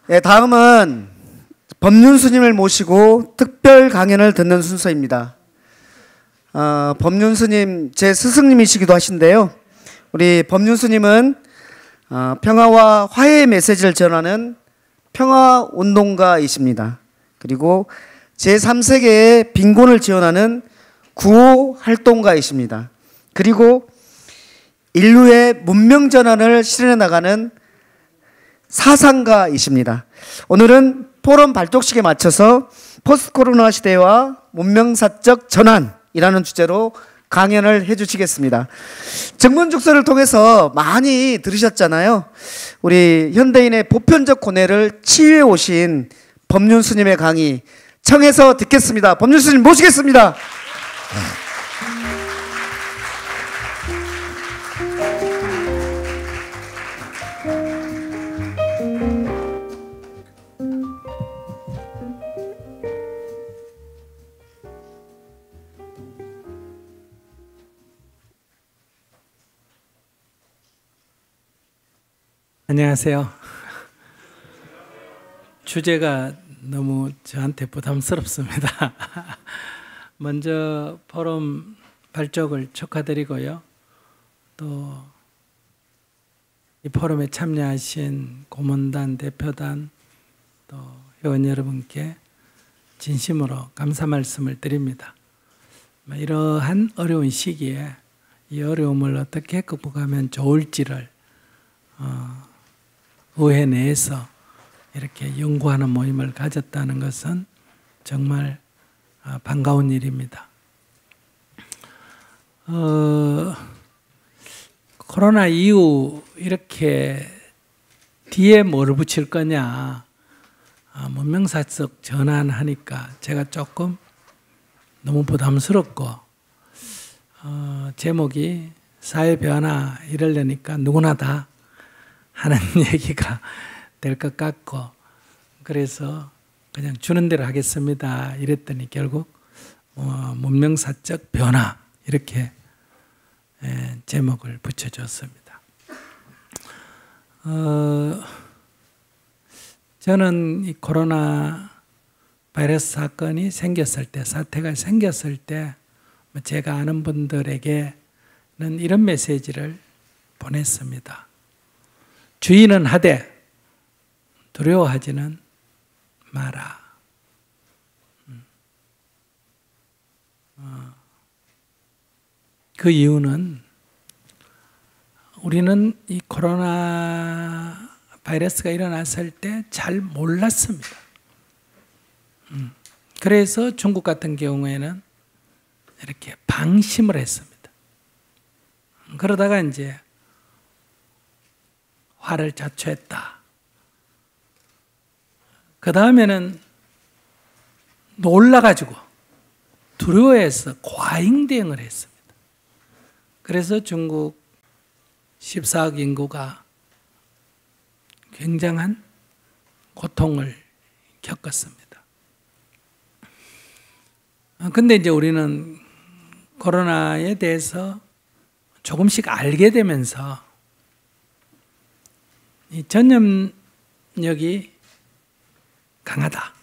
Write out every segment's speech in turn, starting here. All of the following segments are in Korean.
네, 다음은 법륜 스님을 모시고 특별 강연을 듣는 순서입니다. 법륜 스님 제 스승님이시기도 하신데요. 우리 법륜 스님은 평화와 화해의 메시지를 전하는 평화운동가이십니다. 그리고 제3세계의 빈곤을 지원하는 구호 활동가이십니다. 그리고 인류의 문명 전환을 실현해 나가는 사상가이십니다. 오늘은 포럼 발족식에 맞춰서 포스트 코로나 시대와 문명사적 전환이라는 주제로 강연을 해주시겠습니다. 정문죽서를 통해서 많이 들으셨잖아요. 우리 현대인의 보편적 고뇌를 치유해 오신 법륜 스님의 강의 청해서 듣겠습니다. 법륜 스님 모시겠습니다. 안녕하세요. 주제가 너무 저한테 부담스럽습니다. 먼저 포럼 발족을 축하드리고요. 또 이 포럼에 참여하신 고문단, 대표단, 또 회원 여러분께 진심으로 감사 말씀을 드립니다. 이러한 어려운 시기에 이 어려움을 어떻게 극복하면 좋을지를 의회 내에서 이렇게 연구하는 모임을 가졌다는 것은 정말 반가운 일입니다. 코로나 이후 이렇게 뒤에 뭘 붙일 거냐, 문명사적 전환하니까 제가 조금 너무 부담스럽고, 제목이 사회변화 이러려니까 누구나 다 하는 얘기가 될 것 같고, 그래서 그냥 주는 대로 하겠습니다 이랬더니 결국 문명사적 변화 이렇게 제목을 붙여줬습니다. 저는 이 코로나 바이러스 사건이 생겼을 때, 사태가 생겼을 때 제가 아는 분들에게는 이런 메시지를 보냈습니다. 주의는 하되 두려워하지는 마라. 그 이유는 우리는 이 코로나 바이러스가 일어났을 때 잘 몰랐습니다. 그래서 중국 같은 경우에는 이렇게 방심을 했습니다. 그러다가 이제 화를 자초했다. 그 다음에는 놀라가지고 두려워해서 과잉 대응을 했습니다. 그래서 중국 14억 인구가 굉장한 고통을 겪었습니다. 근데 이제 우리는 코로나에 대해서 조금씩 알게 되면서 이 전염력이 강하다.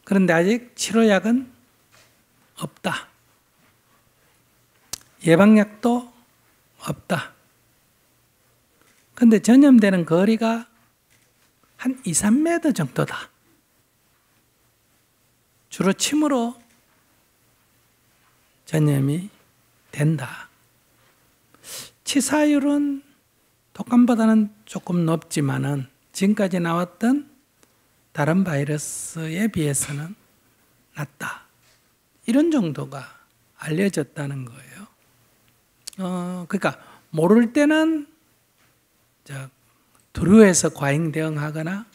그런데 아직 치료약은 없다. 예방약도 없다. 그런데 전염되는 거리가 한 2, 3m 정도다. 주로 침으로 전염이 된다. 치사율은 독감보다는 조금 높지만은 지금까지 나왔던 다른 바이러스에 비해서는 낮다. 이런 정도가 알려졌다는 거예요. 그러니까 모를 때는 두려워해서 과잉 대응하거나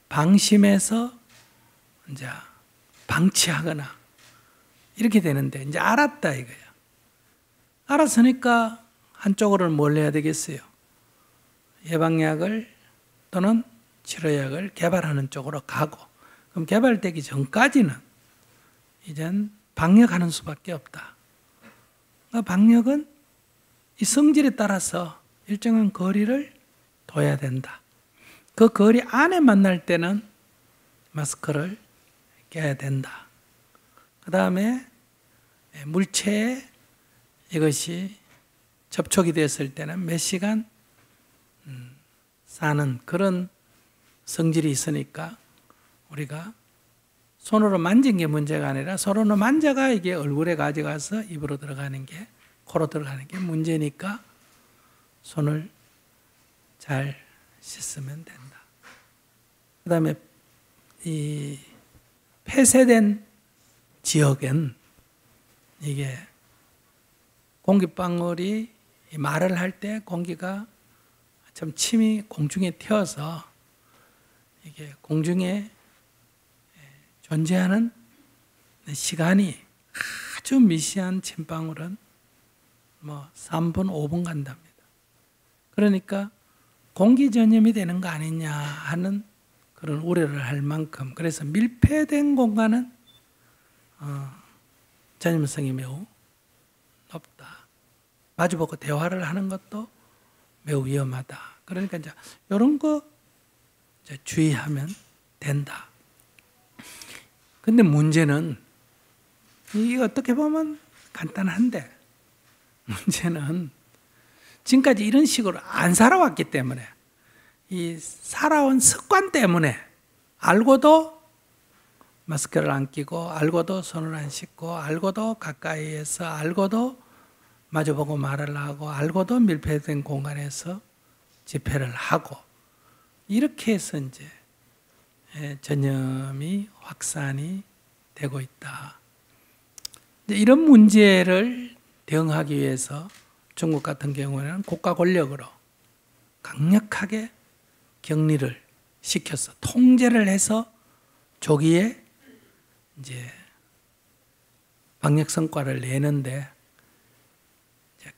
방심해서 이제 방치하거나 이렇게 되는데, 이제 알았다 이거예요. 알았으니까 한쪽으로는 뭘 해야 되겠어요? 예방약을 또는 치료약을 개발하는 쪽으로 가고, 그럼 개발되기 전까지는 이젠 방역하는 수밖에 없다. 방역은 이 성질에 따라서 일정한 거리를 둬야 된다. 그 거리 안에 만날 때는 마스크를 껴야 된다. 그 다음에 물체에 이것이 접촉이 됐을 때는 몇 시간 사는 그런 성질이 있으니까 우리가 손으로 만진 게 문제가 아니라 손으로 만져가 이게 얼굴에 가져가서 입으로 들어가는 게, 코로 들어가는 게 문제니까 손을 잘 씻으면 된다. 그 다음에 이 폐쇄된 지역엔 이게 공기방울이 말을 할 때 공기가 좀 침이 공중에 튀어서 이게 공중에 존재하는 시간이 아주 미세한 침방울은 뭐 3분, 5분 간답니다. 그러니까 공기 전염이 되는 거 아니냐 하는 그런 우려를 할 만큼, 그래서 밀폐된 공간은 전염성이 매우 높다. 마주보고 대화를 하는 것도 매우 위험하다. 그러니까 이제 이런 거 이제 주의하면 된다. 근데 문제는 이게 어떻게 보면 간단한데, 문제는 지금까지 이런 식으로 안 살아왔기 때문에, 이 살아온 습관 때문에 알고도 마스크를 안 끼고, 알고도 손을 안 씻고, 알고도 가까이에서, 알고도 마주보고 말을 하고, 알고도 밀폐된 공간에서 집회를 하고, 이렇게 해서 이제 전염이 확산이 되고 있다. 이런 문제를 대응하기 위해서 중국 같은 경우에는 국가 권력으로 강력하게 격리를 시켜서 통제를 해서 조기에 이제 방역 성과를 내는데,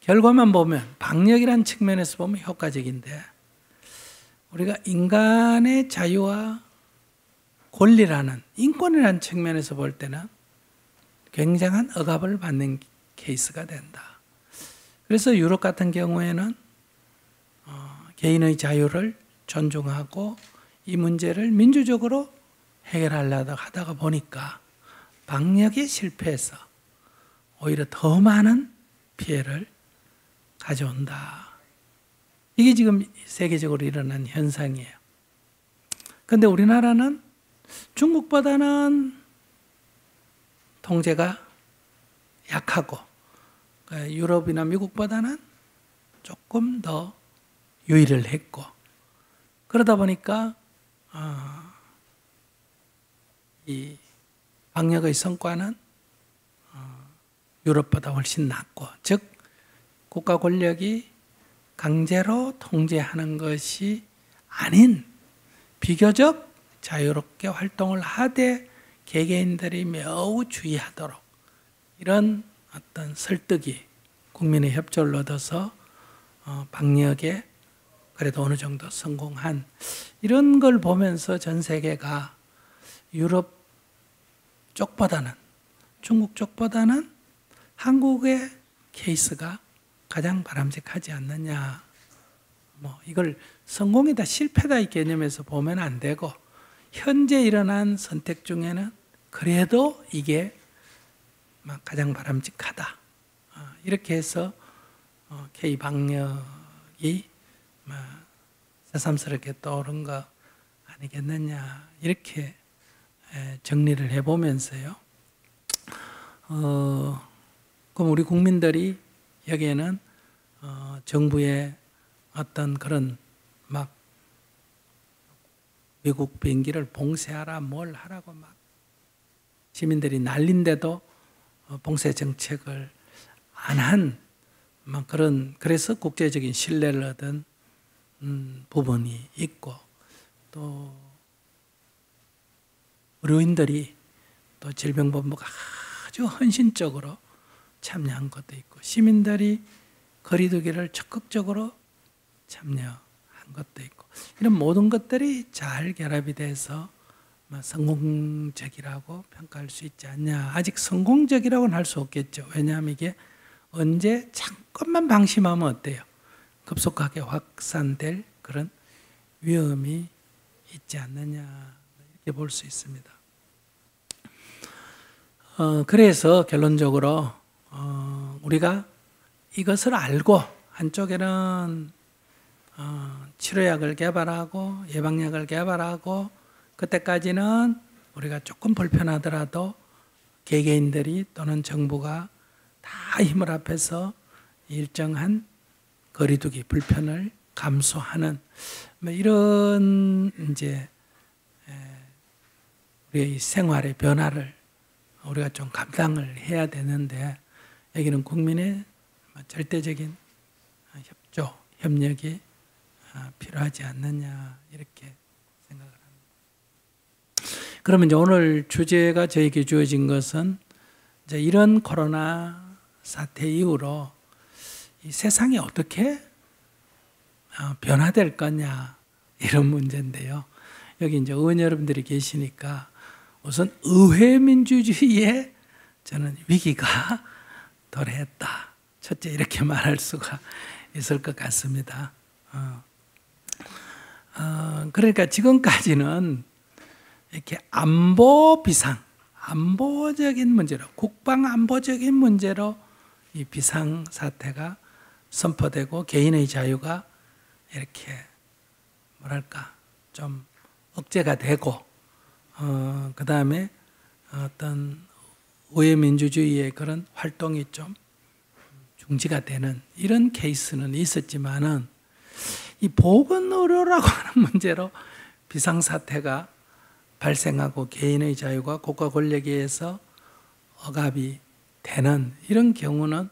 결과만 보면 방역이라는 측면에서 보면 효과적인데, 우리가 인간의 자유와 권리라는, 인권이라는 측면에서 볼 때는 굉장한 억압을 받는 케이스가 된다. 그래서 유럽 같은 경우에는 개인의 자유를 존중하고 이 문제를 민주적으로 해결하려고 하다가 보니까 방역에 실패해서 오히려 더 많은 피해를 가져온다. 이게 지금 세계적으로 일어난 현상이에요. 그런데 우리나라는 중국보다는 통제가 약하고, 유럽이나 미국보다는 조금 더 유의를 했고, 그러다 보니까 이 방역의 성과는 유럽보다 훨씬 낮고, 즉 국가 권력이 강제로 통제하는 것이 아닌 비교적 자유롭게 활동을 하되 개개인들이 매우 주의하도록, 이런 어떤 설득이 국민의 협조를 얻어서 방역에 그래도 어느 정도 성공한, 이런 걸 보면서 전 세계가 유럽 쪽보다는, 중국 쪽보다는 한국의 케이스가 가장 바람직하지 않느냐. 뭐 이걸 성공이다 실패다 이 개념에서 보면 안 되고, 현재 일어난 선택 중에는 그래도 이게 가장 바람직하다. 이렇게 해서 K-방역이 새삼스럽게 떠오른 거 아니겠느냐. 이렇게 정리를 해보면서요. 그럼 우리 국민들이 여기에는 정부의 어떤 그런 막 미국 비행기를 봉쇄하라 뭘 하라고 막 시민들이 난린데도 봉쇄 정책을 안 한 막 그런, 그래서 국제적인 신뢰를 얻은 부분이 있고, 또 의료인들이 또 질병본부가 아주 헌신적으로 참여한 것도 있고, 시민들이 거리두기를 적극적으로 참여한 것도 있고, 이런 모든 것들이 잘 결합이 돼서 성공적이라고 평가할 수 있지 않냐. 아직 성공적이라고는 할 수 없겠죠. 왜냐하면 이게 언제 잠깐만 방심하면 어때요? 급속하게 확산될 그런 위험이 있지 않느냐 이렇게 볼 수 있습니다. 그래서 결론적으로 우리가 이것을 알고 한쪽에는 치료약을 개발하고 예방약을 개발하고 그때까지는 우리가 조금 불편하더라도 개개인들이 또는 정부가 다 힘을 합해서 일정한 거리두기 불편을 감수하는 뭐 이런 이제 우리의 생활의 변화를 우리가 좀 감당을 해야 되는데 여기는 국민의 절대적인 협조, 협력이 필요하지 않느냐 이렇게 생각을 합니다. 그러면 이제 오늘 주제가 저에게 주어진 것은 이제 이런 코로나 사태 이후로 이 세상이 어떻게 변화될 거냐 이런 문제인데요. 여기 이제 의원 여러분들이 계시니까 우선 의회 민주주의에 저는 위기가 도래했다. 첫째 이렇게 말할 수가 있을 것 같습니다. 그러니까 지금까지는 이렇게 안보 비상, 안보적인 문제로, 국방 안보적인 문제로 이 비상 사태가 선포되고 개인의 자유가 이렇게 뭐랄까 좀 억제가 되고 그 다음에 어떤 의회 민주주의의 그런 활동이 좀 중지가 되는 이런 케이스는 있었지만은 이 보건의료라고 하는 문제로 비상사태가 발생하고 개인의 자유가 국가 권력에 의해서 억압이 되는 이런 경우는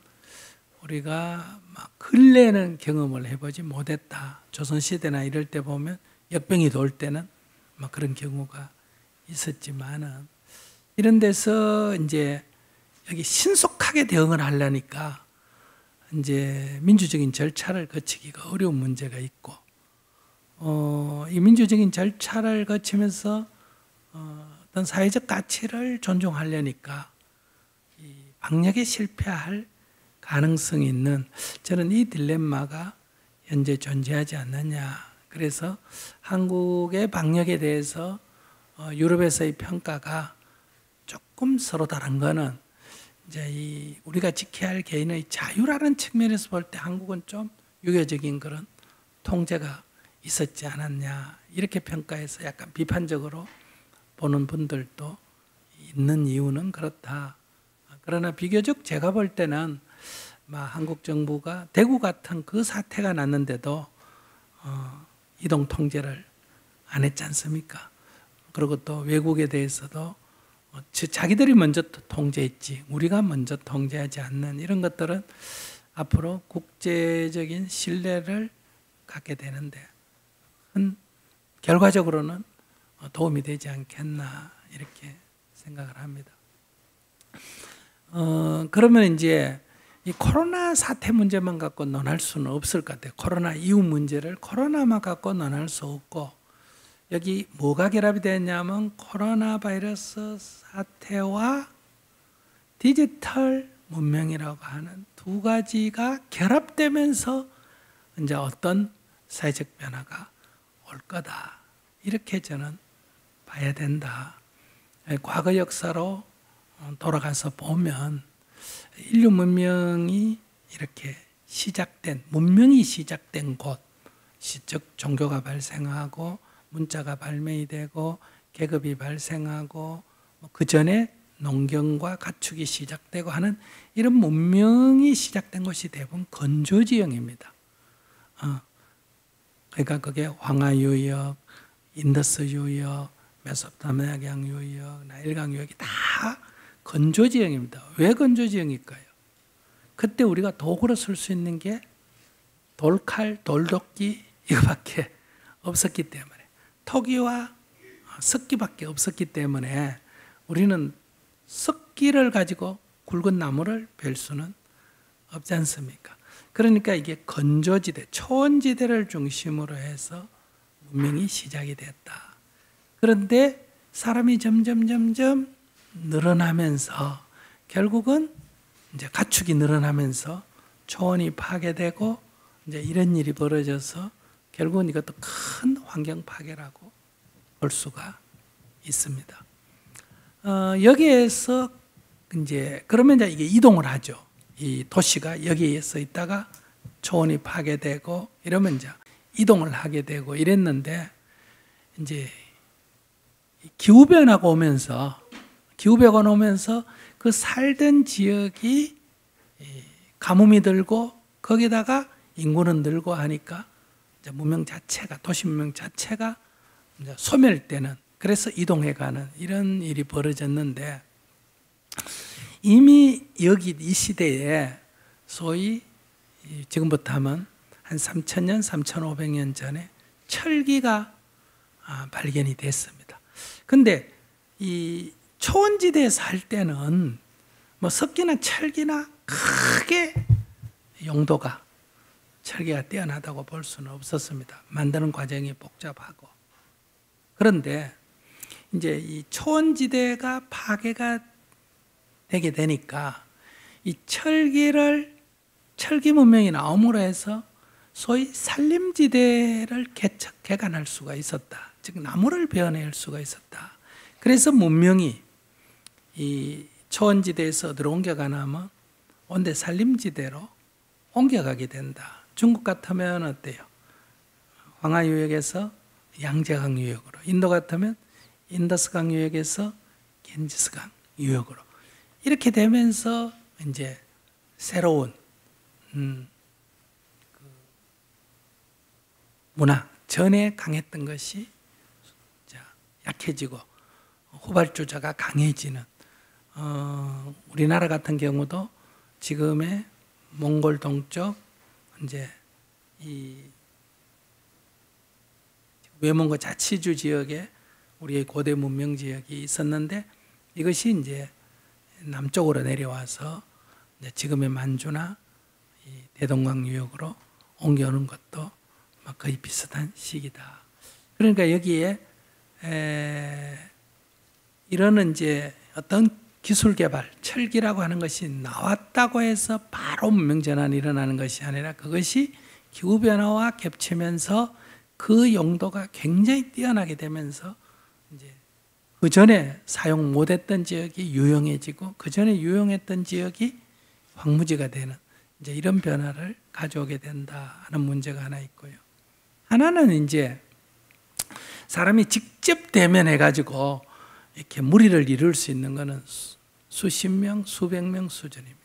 우리가 막 근래에는 경험을 해보지 못했다. 조선시대나 이럴 때 보면 역병이 돌 때는 막 그런 경우가 있었지만은 이런 데서 이제 여기 신속하게 대응을 하려니까 이제 민주적인 절차를 거치기가 어려운 문제가 있고 이 민주적인 절차를 거치면서 어떤 사회적 가치를 존중하려니까 이 방역에 실패할 가능성이 있는 저는 이 딜레마가 현재 존재하지 않느냐. 그래서 한국의 방역에 대해서 유럽에서의 평가가 조금 서로 다른 거는 이제 우리가 지켜야 할 개인의 자유라는 측면에서 볼 때 한국은 좀 유교적인 그런 통제가 있었지 않았냐 이렇게 평가해서 약간 비판적으로 보는 분들도 있는 이유는 그렇다. 그러나 비교적 제가 볼 때는 한국 정부가 대구 같은 그 사태가 났는데도 이동 통제를 안 했지 않습니까? 그리고 또 외국에 대해서도 자기들이 먼저 통제했지 우리가 먼저 통제하지 않는 이런 것들은 앞으로 국제적인 신뢰를 갖게 되는데 결과적으로는 도움이 되지 않겠나 이렇게 생각을 합니다. 그러면 이제 이 코로나 사태 문제만 갖고 논할 수는 없을 것 같아요. 코로나 이후 문제를 코로나만 갖고 논할 수 없고 여기 뭐가 결합이 되냐면 코로나 바이러스 사태와 디지털 문명이라고 하는 두 가지가 결합되면서 이제 어떤 사회적 변화가 올 거다. 이렇게 저는 봐야 된다. 과거 역사로 돌아가서 보면 인류 문명이 이렇게 문명이 시작된 곳, 즉 종교가 발생하고 문자가 발명이 되고 계급이 발생하고 그 전에 농경과 가축이 시작되고 하는 이런 문명이 시작된 곳이 대부분 건조지형입니다. 그러니까 그게 황하 유역, 인더스 유역, 메소포타미아강 유역, 나일강 유역이 다 건조지형입니다. 왜 건조지형일까요? 그때 우리가 도구로 쓸 수 있는 게 돌칼, 돌도끼 이거밖에 없었기 때문에 토기와 석기밖에 없었기 때문에 우리는 석기를 가지고 굵은 나무를 벨 수는 없지 않습니까? 그러니까 이게 건조지대, 초원지대를 중심으로 해서 문명이 시작이 됐다. 그런데 사람이 점점 늘어나면서 결국은 이제 가축이 늘어나면서 초원이 파괴되고 이제 이런 일이 벌어져서 결국은 이것도 큰 환경 파괴라고 볼 수가 있습니다. 여기에서 이제 그러면 이제 이게 이동을 하죠. 이 도시가 여기에서 있다가 초원이 파괴되고 이러면 이제 이동을 하게 되고 이랬는데, 이제 기후 변화가 오면서 그 살던 지역이 가뭄이 들고 거기다가 인구는 늘고 하니까 이제 문명 자체가, 도시 문명 자체가 이제 소멸되는, 그래서 이동해가는 이런 일이 벌어졌는데, 이미 여기 이 시대에 소위 지금부터 하면 한 3,000년, 3,500년 전에 철기가 발견이 됐습니다. 근데 이 초원지대에 살 때는 뭐 석기나 철기나 크게 용도가, 철기가 뛰어나다고 볼 수는 없었습니다. 만드는 과정이 복잡하고. 그런데 이제 이 초원지대가 파괴가 되게 되니까 이 철기 문명이 나옴으로 해서 소위 산림지대를 개간할 수가 있었다. 즉 나무를 베어낼 수가 있었다. 그래서 문명이 이 초원지대에서 어디로 옮겨가냐면 온데 산림지대로 옮겨가게 된다. 중국 같으면 어때요? 황하유역에서 양재강 유역으로, 인도 같으면 인더스강 유역에서 겐지스강 유역으로 이렇게 되면서 이제 새로운 문화, 전에 강했던 것이 약해지고 후발주자가 강해지는, 우리나라 같은 경우도 지금의 몽골 동쪽 이제 이 외몽고 자치주 지역에 우리의 고대 문명 지역이 있었는데, 이것이 이제 남쪽으로 내려와서 이제 지금의 만주나 이 대동강 유역으로 옮겨오는 것도 거의 비슷한 시기다. 그러니까 여기에 이런 이제 어떤 기술 개발, 철기라고 하는 것이 나왔다고 해서 바로 문명 전환이 일어나는 것이 아니라, 그것이 기후 변화와 겹치면서 그 용도가 굉장히 뛰어나게 되면서 이제 그 전에 사용 못했던 지역이 유용해지고 그 전에 유용했던 지역이 황무지가 되는 이제 이런 변화를 가져오게 된다 하는 문제가 하나 있고요. 하나는 이제 사람이 직접 대면해 가지고 이렇게 무리를 이룰 수 있는 것은 수십 명, 수백 명 수준입니다.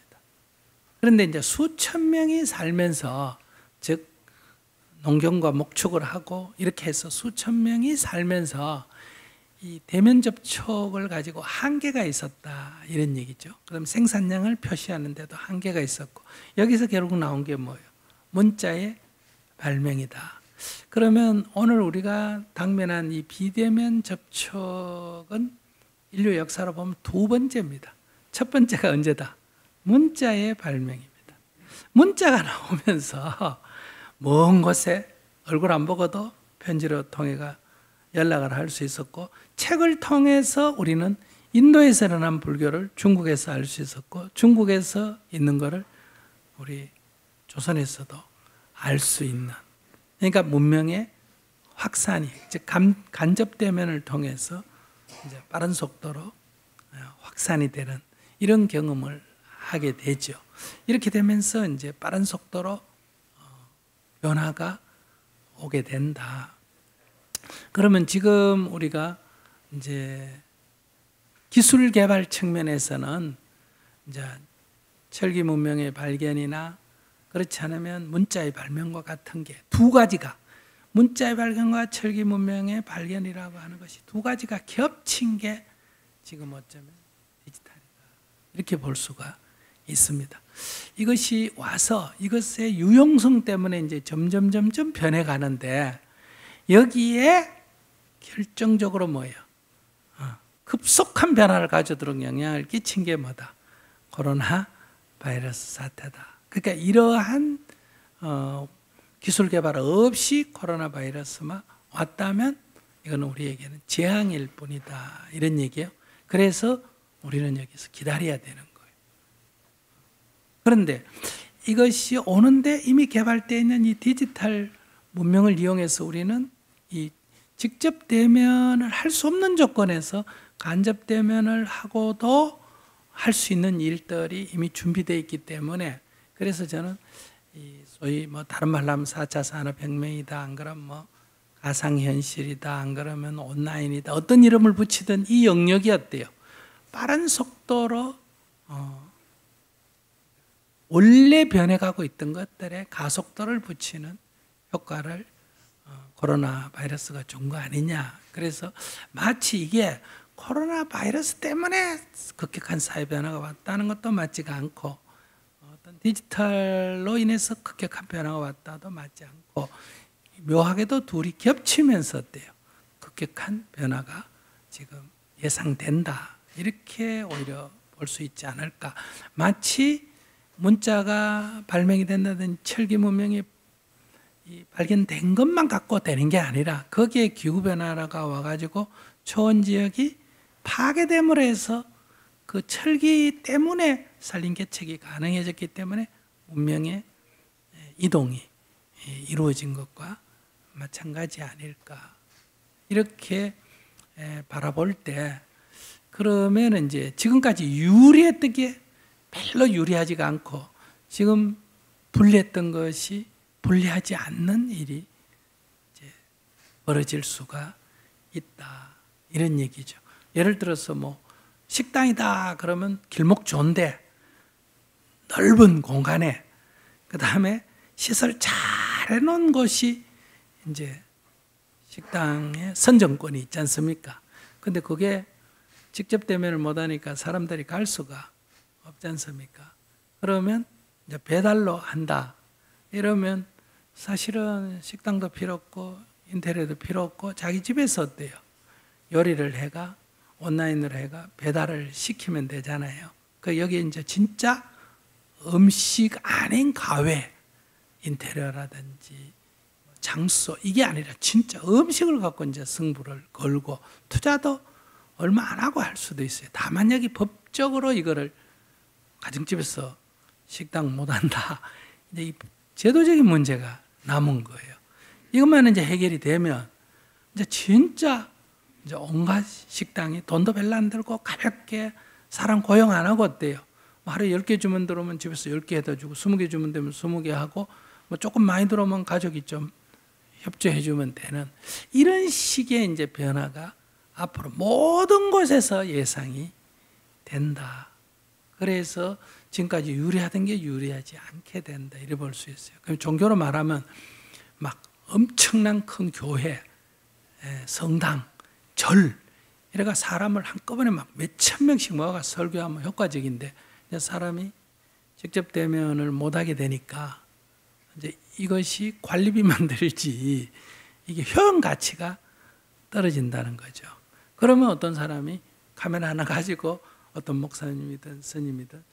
그런데 이제 수천 명이 살면서, 즉 농경과 목축을 하고 이렇게 해서 수천 명이 살면서 이 대면 접촉을 가지고 한계가 있었다, 이런 얘기죠. 그럼 생산량을 표시하는데도 한계가 있었고, 여기서 결국 나온 게 뭐예요? 문자의 발명이다. 그러면 오늘 우리가 당면한 이 비대면 접촉은 인류 역사로 보면 두 번째입니다. 첫 번째가 언제다? 문자의 발명입니다. 문자가 나오면서 먼 곳에 얼굴 안 보고도 편지로 통해가 연락을 할 수 있었고, 책을 통해서 우리는 인도에서 일어난 불교를 중국에서 알 수 있었고, 중국에서 있는 것을 우리 조선에서도 알 수 있는, 그러니까 문명의 확산이, 즉 간접 대면을 통해서 이제 빠른 속도로 확산이 되는 이런 경험을 하게 되죠. 이렇게 되면서 이제 빠른 속도로 변화가 오게 된다. 그러면 지금 우리가 이제 기술 개발 측면에서는 이제 철기 문명의 발견이나 그렇지 않으면 문자의 발명과 같은 게 두 가지가, 문자의 발견과 철기 문명의 발견이라고 하는 것이 두 가지가 겹친 게 지금 어쩌면 디지털이다, 이렇게 볼 수가 있습니다. 이것이 와서 이것의 유용성 때문에 이제 점점 변해가는데, 여기에 결정적으로 뭐예요? 급속한 변화를 가져도록 영향을 끼친 게 뭐다? 코로나 바이러스 사태다. 그러니까 이러한 기술 개발 없이 코로나 바이러스만 왔다면 이거는 우리에게는 재앙일 뿐이다, 이런 얘기예요. 그래서 우리는 여기서 기다려야 되는 거예요. 그런데 이것이 오는데 이미 개발되어 있는 이 디지털 문명을 이용해서 우리는 이 직접 대면을 할 수 없는 조건에서 간접 대면을 하고도 할 수 있는 일들이 이미 준비되어 있기 때문에, 그래서 저는 소위 뭐 다른 말로 하면 4차 산업혁명이다, 안 그러면 뭐 가상현실이다, 안 그러면 온라인이다, 어떤 이름을 붙이든 이 영역이 어때요? 빠른 속도로 원래 변해가고 있던 것들에 가속도를 붙이는 효과를 코로나 바이러스가 준 거 아니냐. 그래서 마치 이게 코로나 바이러스 때문에 급격한 사회 변화가 왔다는 것도 맞지가 않고, 어떤 디지털로 인해서 급격한 변화가 왔다도 맞지 않고, 묘하게도 둘이 겹치면서 어때요? 급격한 변화가 지금 예상된다. 이렇게 오히려 볼 수 있지 않을까. 마치 문자가 발명이 된다든지 철기 문명이 발견된 것만 갖고 되는 게 아니라, 거기에 기후변화가 와가지고 초원 지역이 파괴됨으로 해서 그 철기 때문에 산림개척이 가능해졌기 때문에 문명의 이동이 이루어진 것과 마찬가지 아닐까. 이렇게 바라볼 때, 그러면 이제 지금까지 유리했던 게 별로 유리하지가 않고, 지금 불리했던 것이 불리하지 않는 일이 이제 벌어질 수가 있다. 이런 얘기죠. 예를 들어서 뭐 식당이다 그러면 길목 좋은데 넓은 공간에, 그 다음에 시설 잘 해놓은 곳이 이제 식당의 선정권이 있지 않습니까? 근데 그게 직접 대면을 못하니까 사람들이 갈 수가 없지 않습니까? 그러면 이제 배달로 한다. 이러면 사실은 식당도 필요 없고 인테리어도 필요 없고 자기 집에서 어때요? 요리를 해가 온라인으로 해가 배달을 시키면 되잖아요. 그 여기 이제 진짜 음식 아닌 가외 인테리어라든지 장소 이게 아니라 진짜 음식을 갖고 이제 승부를 걸고 투자도 얼마 안 하고 할 수도 있어요. 다만 여기 법적으로 이거를 가정집에서 식당 못 한다. 이제 이 제도적인 문제가 남은 거예요. 이것만 이제 해결이 되면 이제 진짜 이제 온갖 식당이 돈도 별로 안 들고 가볍게 사람 고용 안 하고 어때요? 하루에 10개 주문 들어오면 집에서 10개 해다 주고 20개 주문 되면 20개 하고 뭐 조금 많이 들어오면 가족이 좀 협조해 주면 되는 이런 식의 이제 변화가 앞으로 모든 곳에서 예상이 된다. 그래서 지금까지 유리하던 게 유리하지 않게 된다. 이래 볼 수 있어요. 그럼 종교로 말하면 막 엄청난 큰 교회, 성당, 절 이래가 사람을 한꺼번에 막 몇천 명씩 모아가 설교하면 효과적인데 사람이 직접 대면을 못하게 되니까 이제 이것이 관리비만 들지 이게 효용 가치가 떨어진다는 거죠. 그러면 어떤 사람이 카메라 하나 가지고 어떤 목사님이든 스님이든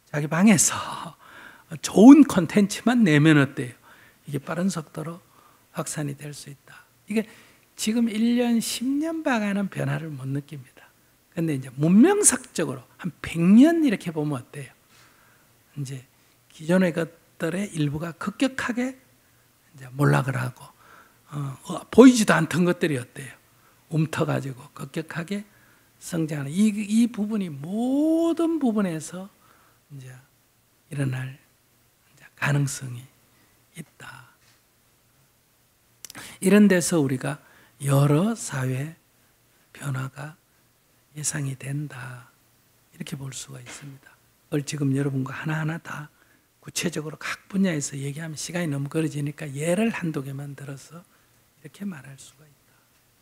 자기 방에서 좋은 콘텐츠만 내면 어때요? 이게 빠른 속도로 확산이 될 수 있다. 이게 지금 1년, 10년 방안은 변화를 못 느낍니다. 근데 이제 문명사적으로 한 100년 이렇게 보면 어때요? 이제 기존의 것들의 일부가 급격하게 이제 몰락을 하고, 보이지도 않던 것들이 어때요? 움터가지고 급격하게 성장하는 이 부분이 모든 부분에서 이제 일어날 이제 가능성이 있다. 이런 데서 우리가 여러 사회 변화가 예상이 된다. 이렇게 볼 수가 있습니다. 그걸 지금 여러분과 하나하나 다 구체적으로 각 분야에서 얘기하면 시간이 너무 걸어지니까 예를 한두 개만 들어서 이렇게 말할 수가 있다.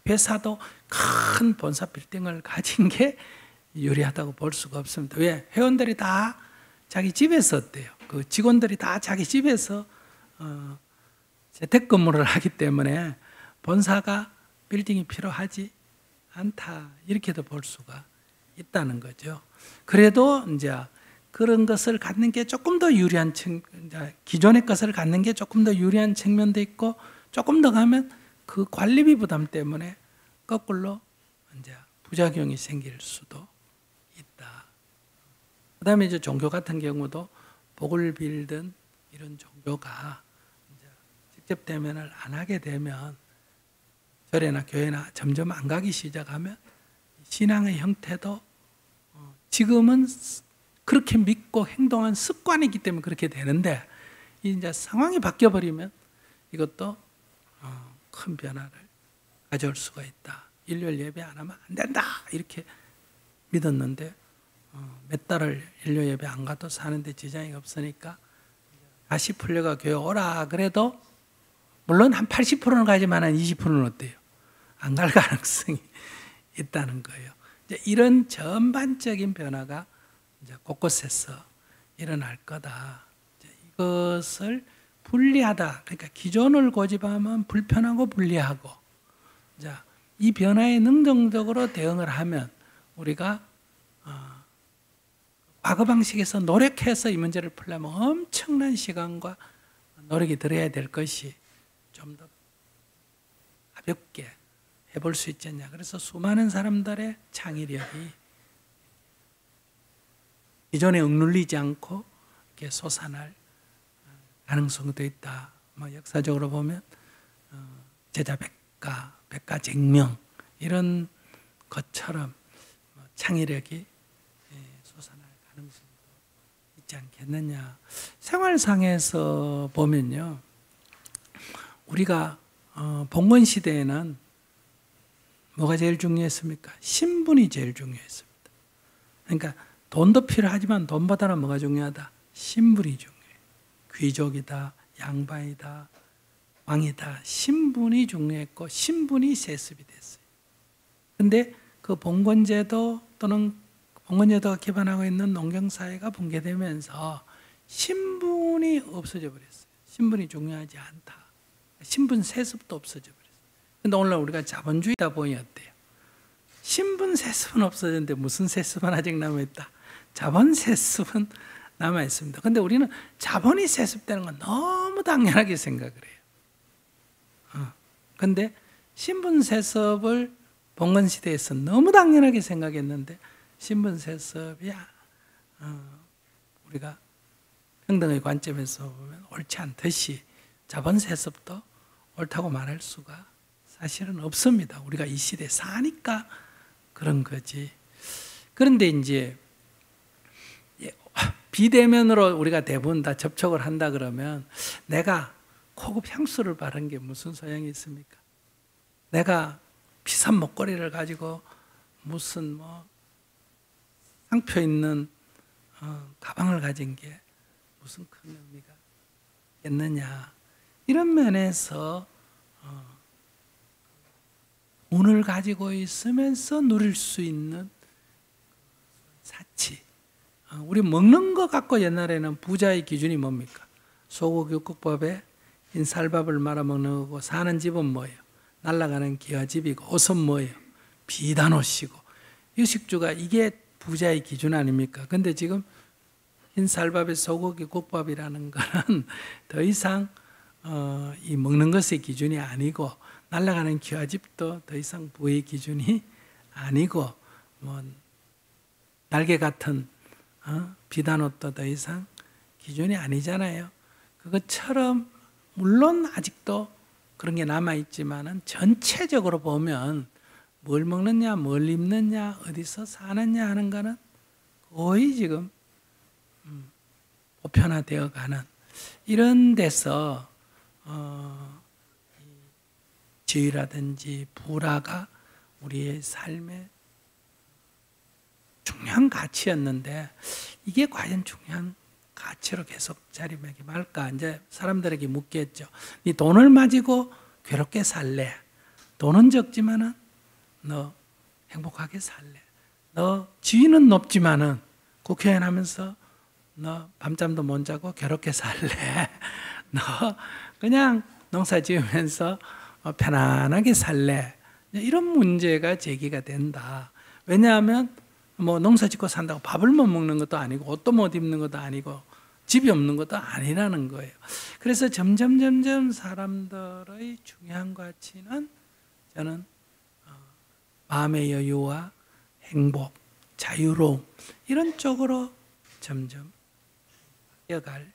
회사도 큰 본사 빌딩을 가진 게 유리하다고 볼 수가 없습니다. 왜? 회원들이 다 자기 집에서 어때요? 그 직원들이 다 자기 집에서 재택근무를 하기 때문에 본사가 빌딩이 필요하지 않다. 이렇게도 볼 수가 있다는 거죠. 그래도 이제 그런 것을 갖는 게 조금 더 유리한 기존의 것을 갖는 게 조금 더 유리한 측면도 있고 조금 더 가면 그 관리비 부담 때문에 거꾸로 이제 부작용이 생길 수도 있다. 그다음에 이제 종교 같은 경우도 복을 빌든 이런 종교가 이제 직접 대면을 안 하게 되면 절에나 교회나 점점 안 가기 시작하면 신앙의 형태도 지금은 그렇게 믿고 행동한 습관이기 때문에 그렇게 되는데 이제 상황이 바뀌어 버리면 이것도 큰 변화를 가져올 수가 있다. 일요일 예배 안 하면 안 된다 이렇게 믿었는데 몇 달을 일요일 예배 안 가도 사는데 지장이 없으니까 다시 풀려가 교회 오라 그래도 물론 한 80%는 가지만 한 20%는 어때요? 안 갈 가능성이 있다는 거예요. 이제 이런 전반적인 변화가 이제 곳곳에서 일어날 거다. 이제 이것을 분리하다. 그러니까 기존을 고집하면 불편하고 불리하고, 자, 이 변화에 능동적으로 대응을 하면 우리가 과거 방식에서 노력해서 이 문제를 풀려면 엄청난 시간과 노력이 들어야 될 것이 좀 더 가볍게 해볼 수 있겠냐. 그래서 수많은 사람들의 창의력이 기존에 억눌리지 않고 이렇게 솟아날 가능성도 있다. 뭐 역사적으로 보면 제자백가, 백가쟁명 이런 것처럼 창의력이 솟아날 가능성도 있지 않겠느냐. 생활상에서 보면요, 우리가 봉건 시대에는 뭐가 제일 중요했습니까? 신분이 제일 중요했습니다. 그러니까 돈도 필요하지만 돈보다는 뭐가 중요하다? 신분이 중요해요. 귀족이다, 양반이다, 왕이다. 신분이 중요했고 신분이 세습이 됐어요. 근데 그 봉건제도 또는 봉건제도가 기반하고 있는 농경사회가 붕괴되면서 신분이 없어져 버렸어요. 신분이 중요하지 않다. 신분 세습도 없어져 버렸어요. 근데 오늘날 우리가 자본주의다 보니 어때요? 신분 세습은 없어졌는데 무슨 세습은 아직 남아있다? 자본 세습은 남아있습니다. 근데 우리는 자본이 세습되는 건 너무 당연하게 생각을 해요. 근데 신분 세습을 봉건 시대에서 너무 당연하게 생각했는데 신분 세습이 우리가 평등의 관점에서 보면 옳지 않듯이 자본 세습도 옳다고 말할 수가 사실은 없습니다. 우리가 이 시대에 사니까 그런 거지. 그런데 이제 비대면으로 우리가 대부분 다 접촉을 한다 그러면 내가 고급 향수를 바른 게 무슨 소용이 있습니까? 내가 비싼 목걸이를 가지고 무슨 뭐 상표 있는 가방을 가진 게 무슨 큰 의미가 있겠느냐. 이런 면에서 돈을 가지고 있으면서 누릴 수 있는 사치. 우리 먹는 거 갖고 옛날에는 부자의 기준이 뭡니까? 소고기국밥에 흰쌀밥을 말아 먹는 거고, 사는 집은 뭐예요? 날아가는 기와집이고, 옷은 뭐예요? 비단 옷이고. 유식주가 이게 부자의 기준 아닙니까? 근데 지금 흰쌀밥에 소고기국밥이라는 거는 더 이상 이 먹는 것의 기준이 아니고, 날아가는 기와집도 더 이상 부의 기준이 아니고, 뭐 날개 같은 비단옷도 더 이상 기준이 아니잖아요. 그것처럼 물론 아직도 그런 게 남아있지만은 전체적으로 보면 뭘 먹느냐, 뭘 입느냐, 어디서 사느냐 하는 거는 거의 지금 보편화되어 가는 이런 데서 지위라든지 부라가 우리의 삶의 중요한 가치였는데 이게 과연 중요한 가치로 계속 자리매김할까? 이제 사람들에게 묻겠죠. 네 돈을 가지고 괴롭게 살래? 돈은 적지만은 너 행복하게 살래? 너 지위는 높지만은 국회의원 하면서 너 밤잠도 못 자고 괴롭게 살래? 너 그냥 농사 지으면서 편안하게 살래? 이런 문제가 제기가 된다. 왜냐하면 뭐 농사 짓고 산다고 밥을 못 먹는 것도 아니고 옷도 못 입는 것도 아니고 집이 없는 것도 아니라는 거예요. 그래서 점점 사람들의 중요한 가치는 저는 마음의 여유와 행복, 자유로움 이런 쪽으로 점점 바뀌어갈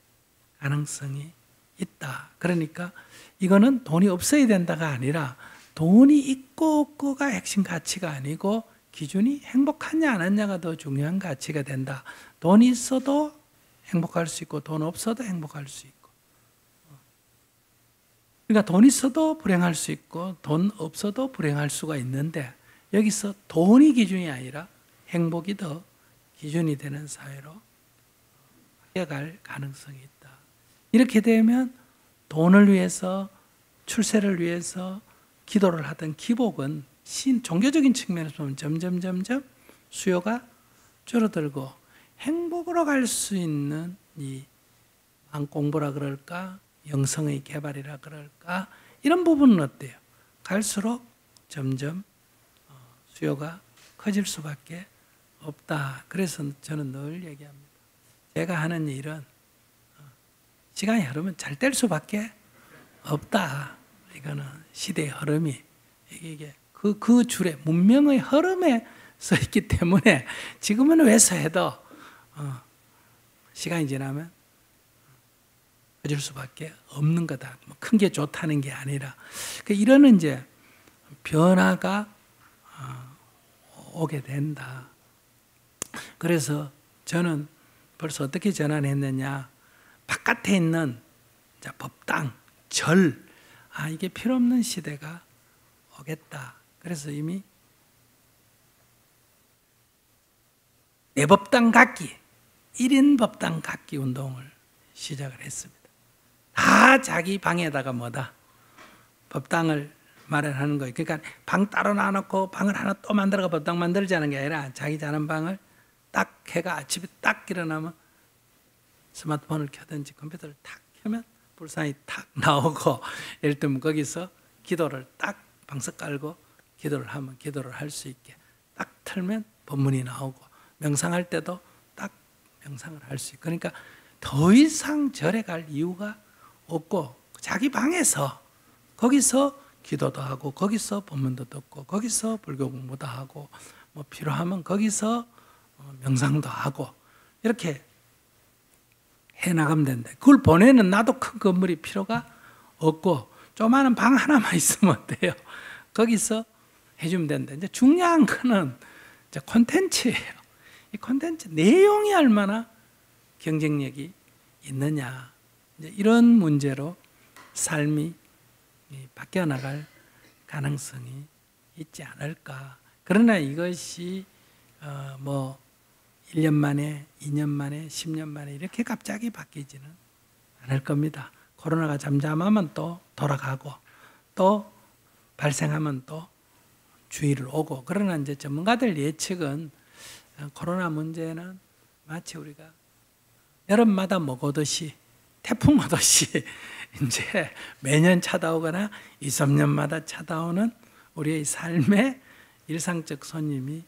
가능성이 있다. 그러니까 이거는 돈이 없어야 된다가 아니라 돈이 있고 없고가 핵심 가치가 아니고 기준이 행복하냐 안 하냐가 더 중요한 가치가 된다. 돈이 있어도 행복할 수 있고 돈 없어도 행복할 수 있고, 그러니까 돈 있어도 불행할 수 있고 돈 없어도 불행할 수가 있는데, 여기서 돈이 기준이 아니라 행복이 더 기준이 되는 사회로 바뀌어갈 가능성이 있다. 이렇게 되면 돈을 위해서, 출세를 위해서 기도를 하던 기복은 종교적인 측면에서 보면 점점 수요가 줄어들고, 행복으로 갈 수 있는 이 공부라 그럴까, 영성의 개발이라 그럴까, 이런 부분은 어때요? 갈수록 점점 수요가 커질 수밖에 없다. 그래서 저는 늘 얘기합니다. 제가 하는 일은 시간이 흐르면 잘 될 수밖에 없다. 이거는 시대의 흐름이, 이게 그 줄에, 문명의 흐름에 서 있기 때문에 지금은 왜서해도 시간이 지나면 커질 수밖에 없는 거다. 뭐 큰 게 좋다는 게 아니라, 이런 이제 변화가 오게 된다. 그래서 저는 벌써 어떻게 전환했느냐, 바깥에 있는 법당, 절, 이게 필요 없는 시대가 오겠다. 그래서 이미 내 법당 갖기, 1인 법당 갖기 운동을 시작을 했습니다. 다 자기 방에다가 법당을 마련하는 거예요. 그러니까 방 따로 놔놓고 방을 하나 또 만들어가 법당 만들자는 게 아니라, 자기 자는 방을 딱 해가 아침에 딱 일어나면 스마트폰을 켜든지 컴퓨터를 탁 켜면 불상이 탁 나오고, 예를 들면 거기서 기도를 딱 방석 깔고 기도를 하면 기도를 할 수 있게 딱 틀면 법문이 나오고, 명상할 때도 딱 명상을 할 수 있고, 그러니까 더 이상 절에 갈 이유가 없고, 자기 방에서 거기서 기도도 하고, 거기서 법문도 듣고, 거기서 불교 공부도 하고, 뭐 필요하면 거기서 명상도 하고, 이렇게 해나가면 된다. 그걸 보내는 나도 큰 건물이 필요가 없고, 조그마한 방 하나만 있으면 돼요. 거기서 해주면 된다. 이제 중요한 거는 이제 콘텐츠예요. 이 콘텐츠 내용이 얼마나 경쟁력이 있느냐, 이제 이런 문제로 삶이 바뀌어 나갈 가능성이 있지 않을까. 그러나 이것이 뭐 1년 만에, 2년 만에, 10년 만에 이렇게 갑자기 바뀌지는 않을 겁니다. 코로나가 잠잠하면 또 돌아가고, 또 발생하면 또 주의를 오고. 그러나 이제 전문가들 예측은 코로나 문제는 마치 우리가 여름마다 오듯이, 태풍 오듯이 이제 매년 찾아오거나 2, 3년마다 찾아오는 우리의 삶의 일상적 손님이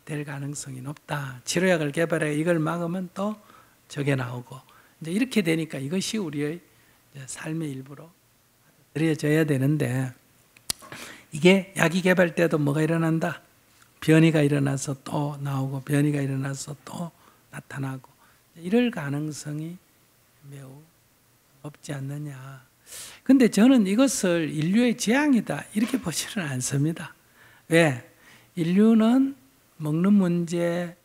될 가능성이 높다. 치료약을 개발해 이걸 막으면 또 저게 나오고, 이제 이렇게 되니까 이것이 우리의 삶의 일부로 들여져야 되는데, 이게 약이 개발 때도 뭐가 일어난다? 변이가 일어나서 또 나오고, 변이가 일어나서 또 나타나고, 이럴 가능성이 매우 없지 않느냐. 근데 저는 이것을 인류의 재앙이다 이렇게 보지는 않습니다. 왜? 인류는 먹는 문제,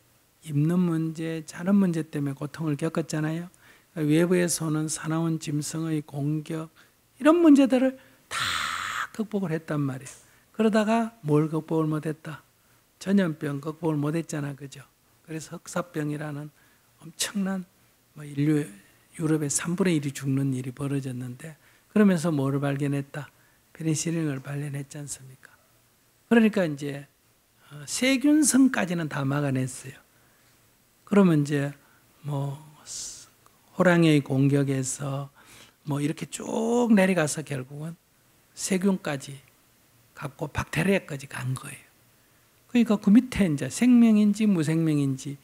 입는 문제, 자는 문제 때문에 고통을 겪었잖아요. 외부에서 오는 사나운 짐승의 공격, 이런 문제들을 다 극복을 했단 말이에요. 그러다가 뭘 극복을 못했다? 전염병 극복을 못했잖아, 그죠? 그래서 흑사병이라는 엄청난 유럽의 3분의 1이 죽는 일이 벌어졌는데, 그러면서 뭐를 발견했다? 페니실린을 발견했지 않습니까? 그러니까 이제 세균성까지는 다 막아냈어요. 그러면 이제 뭐 호랑이의 공격에서 뭐 이렇게 쭉 내려가서 결국은 세균까지 갔고 박테리아까지 간 거예요. 그러니까 그 밑에 이제 생명인지 무생명인지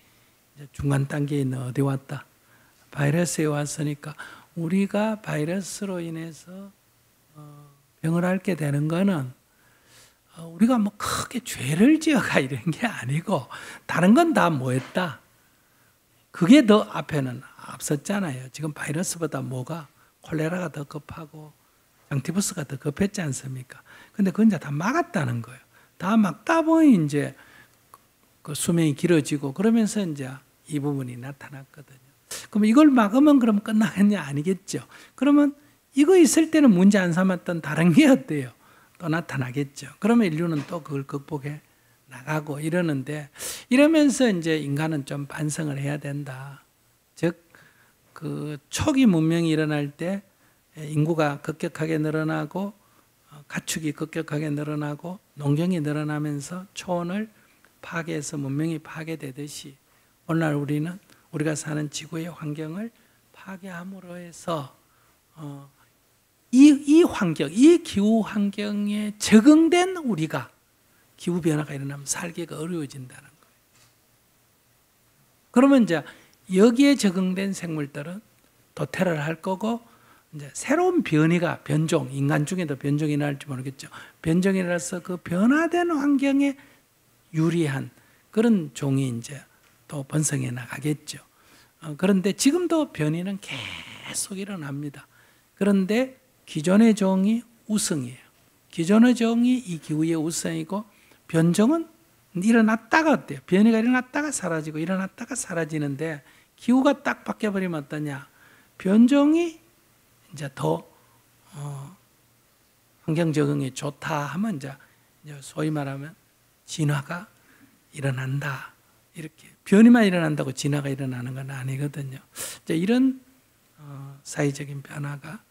이제 중간 단계에 있는 어디 왔다? 바이러스에 왔으니까, 우리가 바이러스로 인해서 병을 앓게 되는 거는 우리가 뭐 크게 죄를 지어가 이런 게 아니고, 다른 건 다 뭐했다? 그게 더 앞에는 앞섰잖아요. 지금 바이러스보다 콜레라가 더 급하고 장티푸스가 더 급했지 않습니까? 근데 그건 이제 다 막았다는 거예요. 다 막다 보니 이제 그 수명이 길어지고 그러면서 이제 이 부분이 나타났거든요. 그럼 이걸 막으면 그럼 끝나겠냐? 아니겠죠. 그러면 이거 있을 때는 문제 안 삼았던 다른 게 어때요? 또 나타나겠죠. 그러면 인류는 또 그걸 극복해 나가고 이러는데, 이러면서 이제 인간은 좀 반성을 해야 된다. 즉, 그 초기 문명이 일어날 때 인구가 급격하게 늘어나고 가축이 급격하게 늘어나고 농경이 늘어나면서 초원을 파괴해서 문명이 파괴되듯이 오늘날 우리는 우리가 사는 지구의 환경을 파괴함으로 해서 이 환경, 이 기후 환경에 적응된 우리가 기후 변화가 일어나면 살기가 어려워진다는 거예요. 그러면 이제 여기에 적응된 생물들은 도태를 할 거고, 이제 새로운 변종, 인간 중에도 변종이 일어날지 모르겠죠. 변종이 일어나서 그 변화된 환경에 유리한 그런 종이 이제 또 번성해 나가겠죠. 그런데 지금도 변이는 계속 일어납니다. 그런데 기존의 종이 우승이에요. 기존의 종이 이 기후의 우승이고, 변종은 일어났다가 어때요? 변이가 일어났다가 사라지고 일어났다가 사라지는데, 기후가 딱 바뀌어버리면 어떠냐? 변종이 이제 더 환경 적응이 좋다 하면 이제 소위 말하면 진화가 일어난다. 이렇게 변이만 일어난다고 진화가 일어나는 건 아니거든요. 이제 이런 사회적인 변화가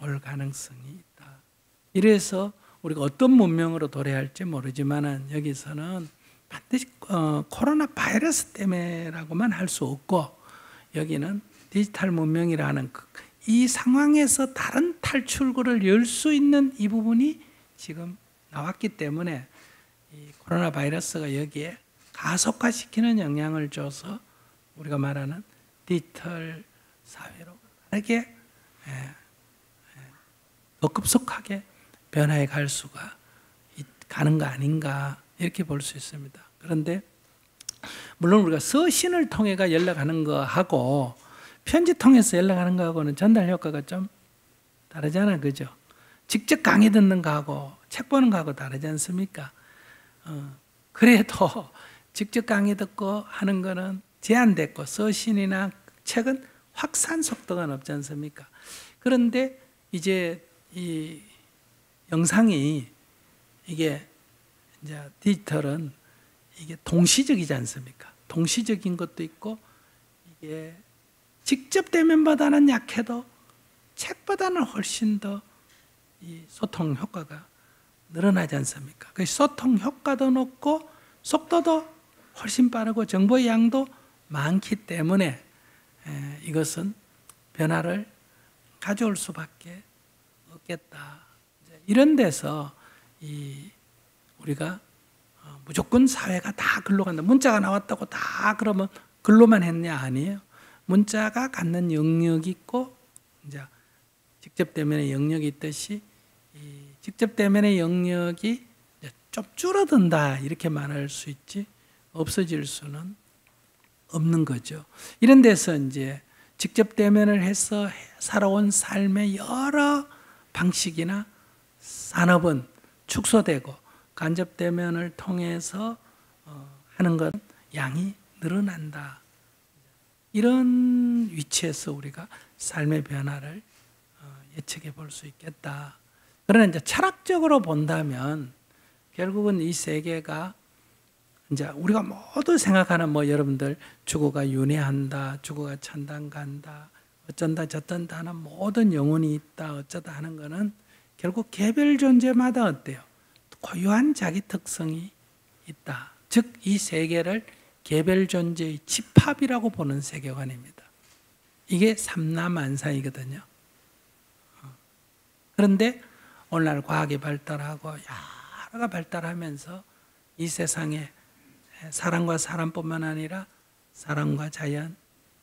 올 가능성이 있다. 이래서 우리가 어떤 문명으로 도래해야 할지 모르지만은 여기서는 반드시 코로나 바이러스 때문에라고만 할 수 없고, 여기는 디지털 문명이라는 이 상황에서 다른 탈출구를 열 수 있는 이 부분이 지금 나왔기 때문에 이 코로나 바이러스가 여기에 가속화시키는 영향을 줘서 우리가 말하는 디지털 사회로 빠르게 더 급속하게 변화해 갈 수가 가는 거 아닌가, 이렇게 볼 수 있습니다. 그런데 물론 우리가 서신을 통해가 연락하는 거하고 편지 통해서 연락하는 거하고는 전달 효과가 좀 다르잖아요. 그죠? 직접 강의 듣는 거하고 책 보는 거하고 다르지 않습니까? 그래도 직접 강의 듣고 하는 거는 제한됐고, 서신이나 책은 확산 속도가 높지 않습니까? 그런데 이제 이 영상이 이게 이제 디지털은 이게 동시적이지 않습니까? 동시적인 것도 있고, 이게 직접 대면보다는 약해도 책보다는 훨씬 더 이 소통 효과가 늘어나지 않습니까? 그 소통 효과도 높고 속도도 훨씬 빠르고 정보의 양도 많기 때문에 이것은 변화를 가져올 수밖에 없겠다. 이런 데서 우리가 무조건 사회가 다 글로 간다. 문자가 나왔다고 다 그러면 글로만 했냐? 아니에요. 문자가 갖는 영역이 있고, 이제 직접 대면의 영역이 있듯이 이 직접 대면의 영역이 좀 줄어든다, 이렇게 말할 수 있지 없어질 수는 없는 거죠. 이런 데서 이제 직접 대면을 해서 살아온 삶의 여러 방식이나 산업은 축소되고, 간접 대면을 통해서 하는 것 양이 늘어난다. 이런 위치에서 우리가 삶의 변화를 예측해 볼 수 있겠다. 그러나 이제 철학적으로 본다면 결국은 이 세계가 이제 우리가 모두 생각하는 여러분들 죽어가 윤회한다, 죽어가 천당 간다, 어쩐다 저쩐다 하는 모든 영혼이 있다, 어쩌다 하는 거는 결국 개별 존재마다 어때요? 고유한 자기 특성이 있다. 즉 이 세계를 개별 존재의 집합이라고 보는 세계관입니다. 이게 삼라만상이거든요. 그런데 오늘날 과학이 발달하고 여러가 발달하면서 이 세상에 사람과 사람뿐만 아니라 사람과 자연,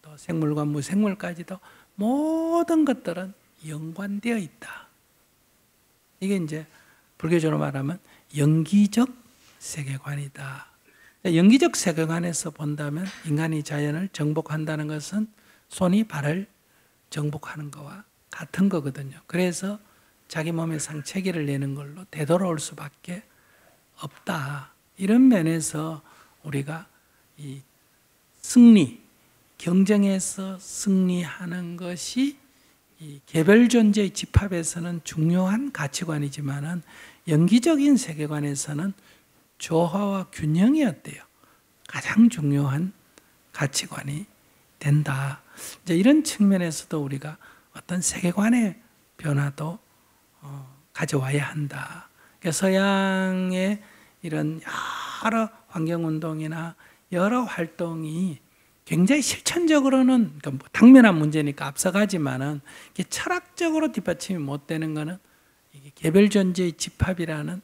또 생물과 무생물까지도 모든 것들은 연관되어 있다. 이게 이제 불교적으로 말하면 영기적 세계관이다. 영기적 세계관에서 본다면 인간이 자연을 정복한다는 것은 손이 발을 정복하는 것과 같은 거거든요. 그래서 자기 몸에 상체기를 내는 걸로 되돌아올 수밖에 없다. 이런 면에서 우리가 이 승리, 경쟁에서 승리하는 것이 이 개별 존재의 집합에서는 중요한 가치관이지만은 영기적인 세계관에서는 조화와 균형이 어때요? 가장 중요한 가치관이 된다. 이제 이런 측면에서도 우리가 어떤 세계관의 변화도 가져와야 한다. 그러니까 서양의 이런 여러 환경운동이나 여러 활동이 굉장히 실천적으로는 그러니까 뭐 당면한 문제니까 앞서가지만은 이게 철학적으로 뒷받침이 못 되는 것은 이게 개별 존재의 집합이라는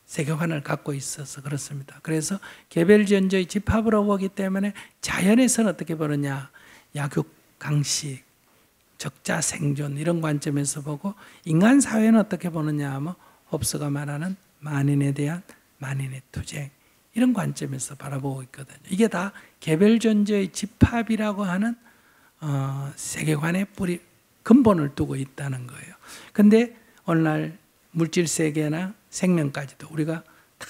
세계관을 갖고 있어서 그렇습니다. 그래서 개별 존재의 집합으로 보기 때문에 자연에서는 어떻게 보느냐, 약육 강식, 적자 생존 이런 관점에서 보고 인간 사회는 어떻게 보느냐 하면 홉스가 말하는 만인에 대한 만인의 투쟁 이런 관점에서 바라보고 있거든요. 이게 다 개별 존재의 집합이라고 하는 세계관의 뿌리 근본을 두고 있다는 거예요. 근데 오늘날 물질 세계나 생명까지도 우리가 다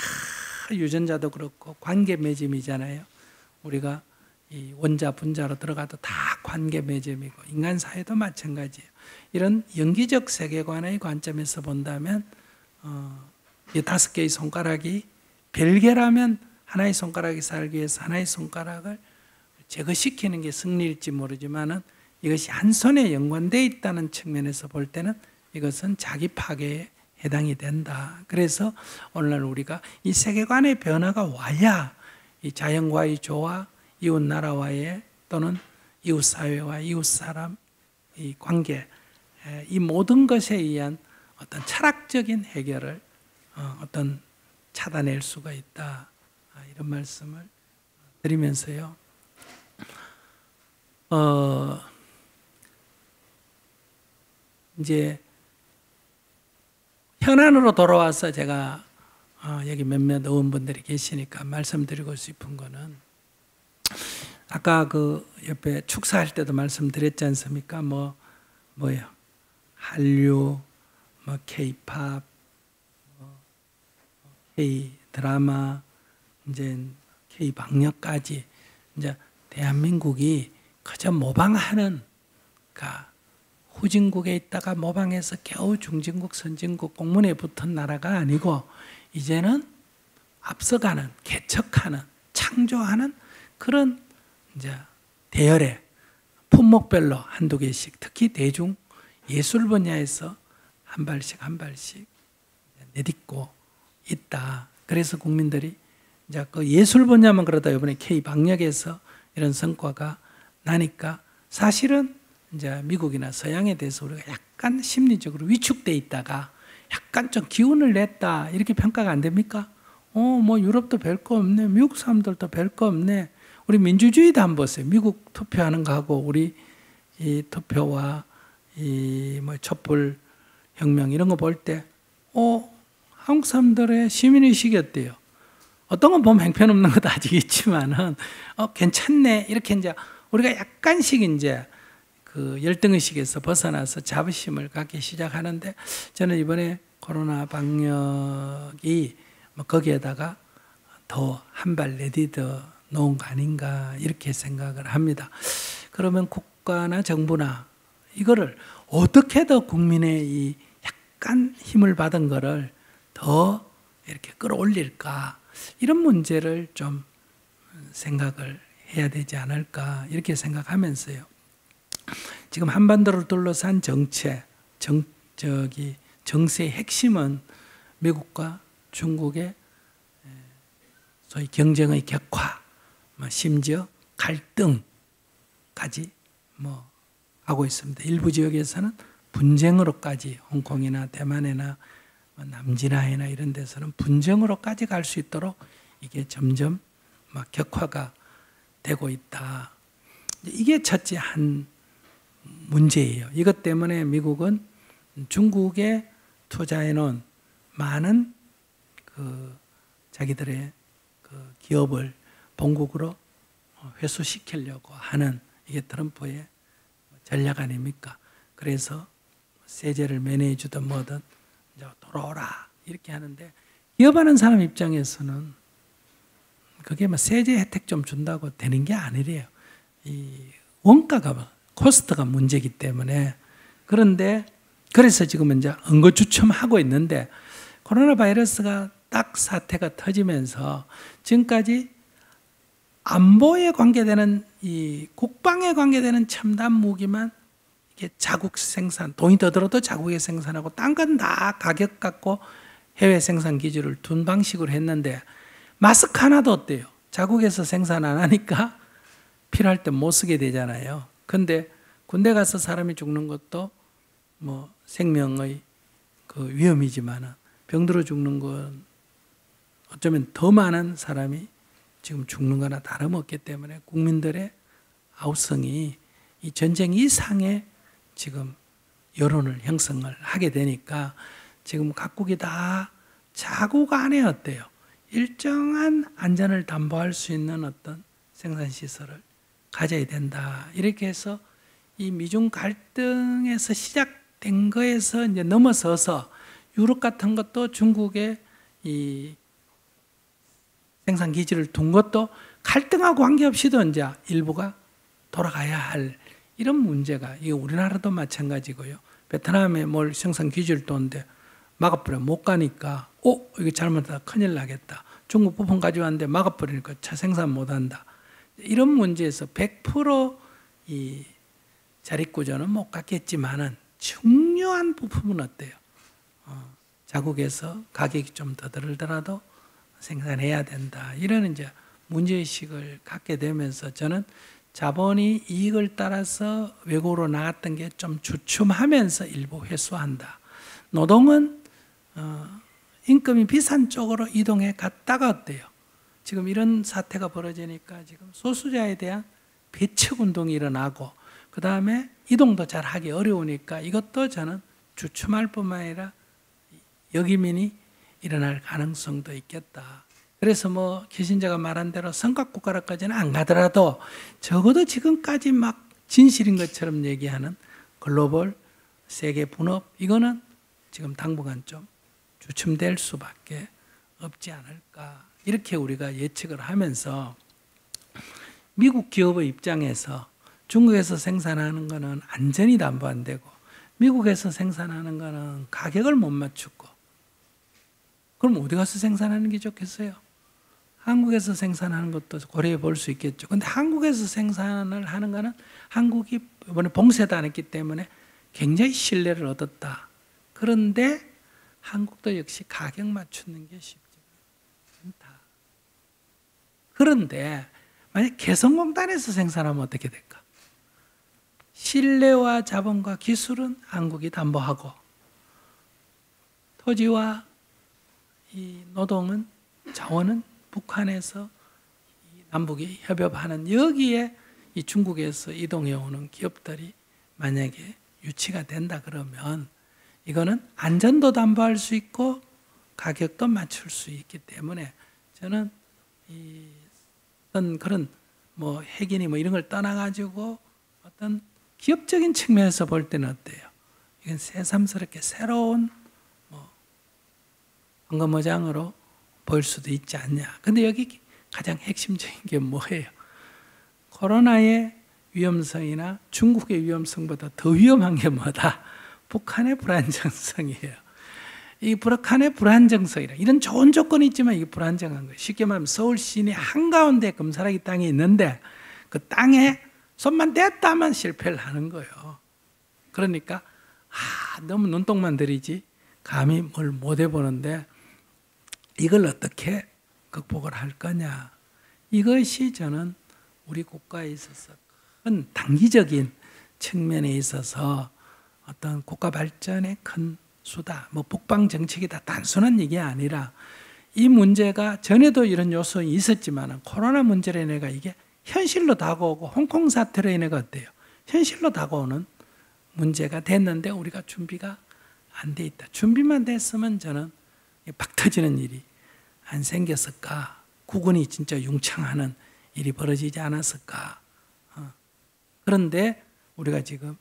유전자도 그렇고 관계 맺음이잖아요. 우리가 이 원자 분자로 들어가도 다 관계 맺음이고 인간 사회도 마찬가지예요. 이런 영기적 세계관의 관점에서 본다면 이 5개의 손가락이 별개라면 하나의 손가락이 살기 위해서 하나의 손가락을 제거시키는 게 승리일지 모르지만은 이것이 한 손에 연관되어 있다는 측면에서 볼 때는 이것은 자기 파괴에 해당이 된다. 그래서 오늘날 우리가 이 세계관의 변화가 와야 이 자연과의 조화, 이웃 나라와의 또는 이웃 사회와 이웃 사람 이 관계 이 모든 것에 의한 어떤 철학적인 해결을 어떤 찾아낼 수가 있다. 이런 말씀을 드리면서요. 이제 현안으로 돌아와서 제가 여기 몇몇 의원분들이 계시니까 말씀드리고 싶은 거는 아까 그 옆에 축사할 때도 말씀드렸지 않습니까? 뭐예요? 한류, 뭐 K-팝, K 드라마, 이제 K 방역까지 이제 대한민국이 그저 모방하는 후진국에 있다가 모방해서 겨우 중진국, 선진국 공문에 붙은 나라가 아니고 이제는 앞서가는, 개척하는, 창조하는 그런 이제 대열에 품목별로 한두 개씩 특히 대중 예술 분야에서 한 발씩 한 발씩 내딛고 있다. 그래서 국민들이 이제 그 예술 분야만 그러다 이번에 K 방역에서 이런 성과가 나니까 사실은 이제 미국이나 서양에 대해서 우리가 약간 심리적으로 위축돼 있다가 약간 좀 기운을 냈다 이렇게 평가가 안 됩니까? 뭐 유럽도 별거 없네, 미국 사람들도 별거 없네. 우리 민주주의도 한번 보세요. 미국 투표하는 거하고 우리 이 투표와 이 뭐 촛불 혁명 이런 거 볼 때, 한국 사람들의 시민의식이 어때요? 어떤 건 보면 행편없는 것도 아직 있지만은, 괜찮네. 이렇게 이제 우리가 약간씩 이제 그 열등의식에서 벗어나서 자부심을 갖기 시작하는데, 저는 이번에 코로나 방역이 뭐 거기에다가 더 한 발 내딛어 놓은 거 아닌가 이렇게 생각을 합니다. 그러면 국가나 정부나 이거를 어떻게 더 국민의 이 약간 힘을 받은 거를 더 이렇게 끌어올릴까 이런 문제를 좀 생각을 해야 되지 않을까 이렇게 생각하면서요. 지금 한반도를 둘러싼 정세의 핵심은 미국과 중국의 소위 경쟁의 격화, 심지어 갈등까지 하고 있습니다. 일부 지역에서는 분쟁으로까지 홍콩이나 대만이나 남진아이나 이런 데서는 분쟁으로까지 갈 수 있도록 이게 점점 격화가 되고 있다. 이게 첫째 한 문제예요. 이것 때문에 미국은 중국에 투자해 놓은 많은 자기들의 기업을 본국으로 회수시키려고 하는 이게 트럼프의 전략 아닙니까? 그래서 세제를 면회해 주든 뭐든 이제 돌아오라 이렇게 하는데, 기업하는 사람 입장에서는 그게 뭐 세제 혜택 좀 준다고 되는 게 아니래요. 이 원가가, 코스트가 문제이기 때문에. 그런데 그래서 지금 이제 응거주춤하고 있는데, 코로나 바이러스가 딱 사태가 터지면서 지금까지 안보에 관계되는, 이 국방에 관계되는 첨단 무기만 이게 자국 생산, 돈이 더 들어도 자국에 생산하고 딴 건 다 가격 갖고 해외 생산 기준을 둔 방식으로 했는데, 마스크 하나도 어때요? 자국에서 생산 안 하니까 필요할 때 못 쓰게 되잖아요. 근데 군대 가서 사람이 죽는 것도 뭐 생명의 그 위험이지만은, 병들어 죽는 건 어쩌면 더 많은 사람이 지금 죽는 거나 다름없기 때문에 국민들의 아우성이 이 전쟁 이상의 지금 여론을 형성을 하게 되니까, 지금 각국이 다 자국 안에 어때요? 일정한 안전을 담보할 수 있는 어떤 생산시설을 가져야 된다. 이렇게 해서 이 미중 갈등에서 시작된 거에서 이제 넘어서서 유럽 같은 것도 중국의 이 생산 기지를 둔 것도 갈등하고 관계없이도 이제 일부가 돌아가야 할 이런 문제가, 이게 우리나라도 마찬가지고요. 베트남에 뭘 생산 기지를 뒀는데 막아버려 못 가니까 이거 잘못하다 큰일 나겠다. 중국 부품 가져왔는데 막아버리니까 차 생산 못 한다. 이런 문제에서 100%이 자립구조는 못 갖겠지만은 중요한 부품은 어때요? 자국에서 가격이 좀 더 들더라도 생산해야 된다. 이런 이제 문제의식을 갖게 되면서, 저는 자본이 이익을 따라서 외국으로 나갔던 게 좀 주춤하면서 일부 회수한다. 노동은 임금이 비싼 쪽으로 이동해 갔다가 어때요? 지금 이런 사태가 벌어지니까 지금 소수자에 대한 배척 운동이 일어나고, 그 다음에 이동도 잘 하기 어려우니까 이것도 저는 주춤할 뿐만 아니라 역이민이 일어날 가능성도 있겠다. 그래서 뭐 키신저가 말한 대로 성과국가로까지는 안 가더라도 적어도 지금까지 막 진실인 것처럼 얘기하는 글로벌 세계 분업, 이거는 지금 당분간 좀 주춤될 수밖에 없지 않을까, 이렇게 우리가 예측을 하면서, 미국 기업의 입장에서 중국에서 생산하는 거는 안전이 담보 안 되고, 미국에서 생산하는 거는 가격을 못 맞추고, 그럼 어디 가서 생산하는 게 좋겠어요? 한국에서 생산하는 것도 고려해 볼 수 있겠죠. 근데 한국에서 생산을 하는 거는 한국이 이번에 봉쇄도 안 했기 때문에 굉장히 신뢰를 얻었다. 그런데 한국도 역시 가격 맞추는 게 쉽지가 않다. 그런데 만약 개성공단에서 생산하면 어떻게 될까? 신뢰와 자본과 기술은 한국이 담보하고, 토지와 이 노동은, 자원은 북한에서 남북이 협업하는, 여기에 이 중국에서 이동해 오는 기업들이 만약에 유치가 된다 그러면, 이거는 안전도 담보할 수 있고 가격도 맞출 수 있기 때문에, 저는 어떤 그런 뭐 핵이니 뭐 이런 걸 떠나가지고 어떤 기업적인 측면에서 볼 때는 어때요? 이건 새삼스럽게 새로운 황금어장으로 보일 수도 있지 않냐. 근데 여기 가장 핵심적인 게 뭐예요? 코로나의 위험성이나 중국의 위험성보다 더 위험한 게 뭐다? 북한의 불안정성이에요. 이 북한의 불안정성이라, 이런 좋은 조건이 있지만 이게 불안정한 거예요. 쉽게 말하면 서울 시내 한가운데 금사라기 땅이 있는데 그 땅에 손만 댔다면 실패를 하는 거예요. 그러니까 너무 눈독만 들이지 감히 뭘 못 해보는데, 이걸 어떻게 극복을 할 거냐. 이것이 저는 우리 국가에 있어서 큰 단기적인 측면에 있어서 어떤 국가 발전의 큰 수다. 뭐 북방 정책이 다 단순한 얘기 아니라, 이 문제가 전에도 이런 요소가 있었지만 코로나 문제로 인해가 이게 현실로 다가오고, 홍콩 사태로 인해가 어때요? 현실로 다가오는 문제가 됐는데 우리가 준비가 안 돼 있다. 준비만 됐으면 저는 박 터지는 일이 안 생겼을까? 국군이 진짜 융창하는 일이 벌어지지 않았을까? 그런데 우리가 지금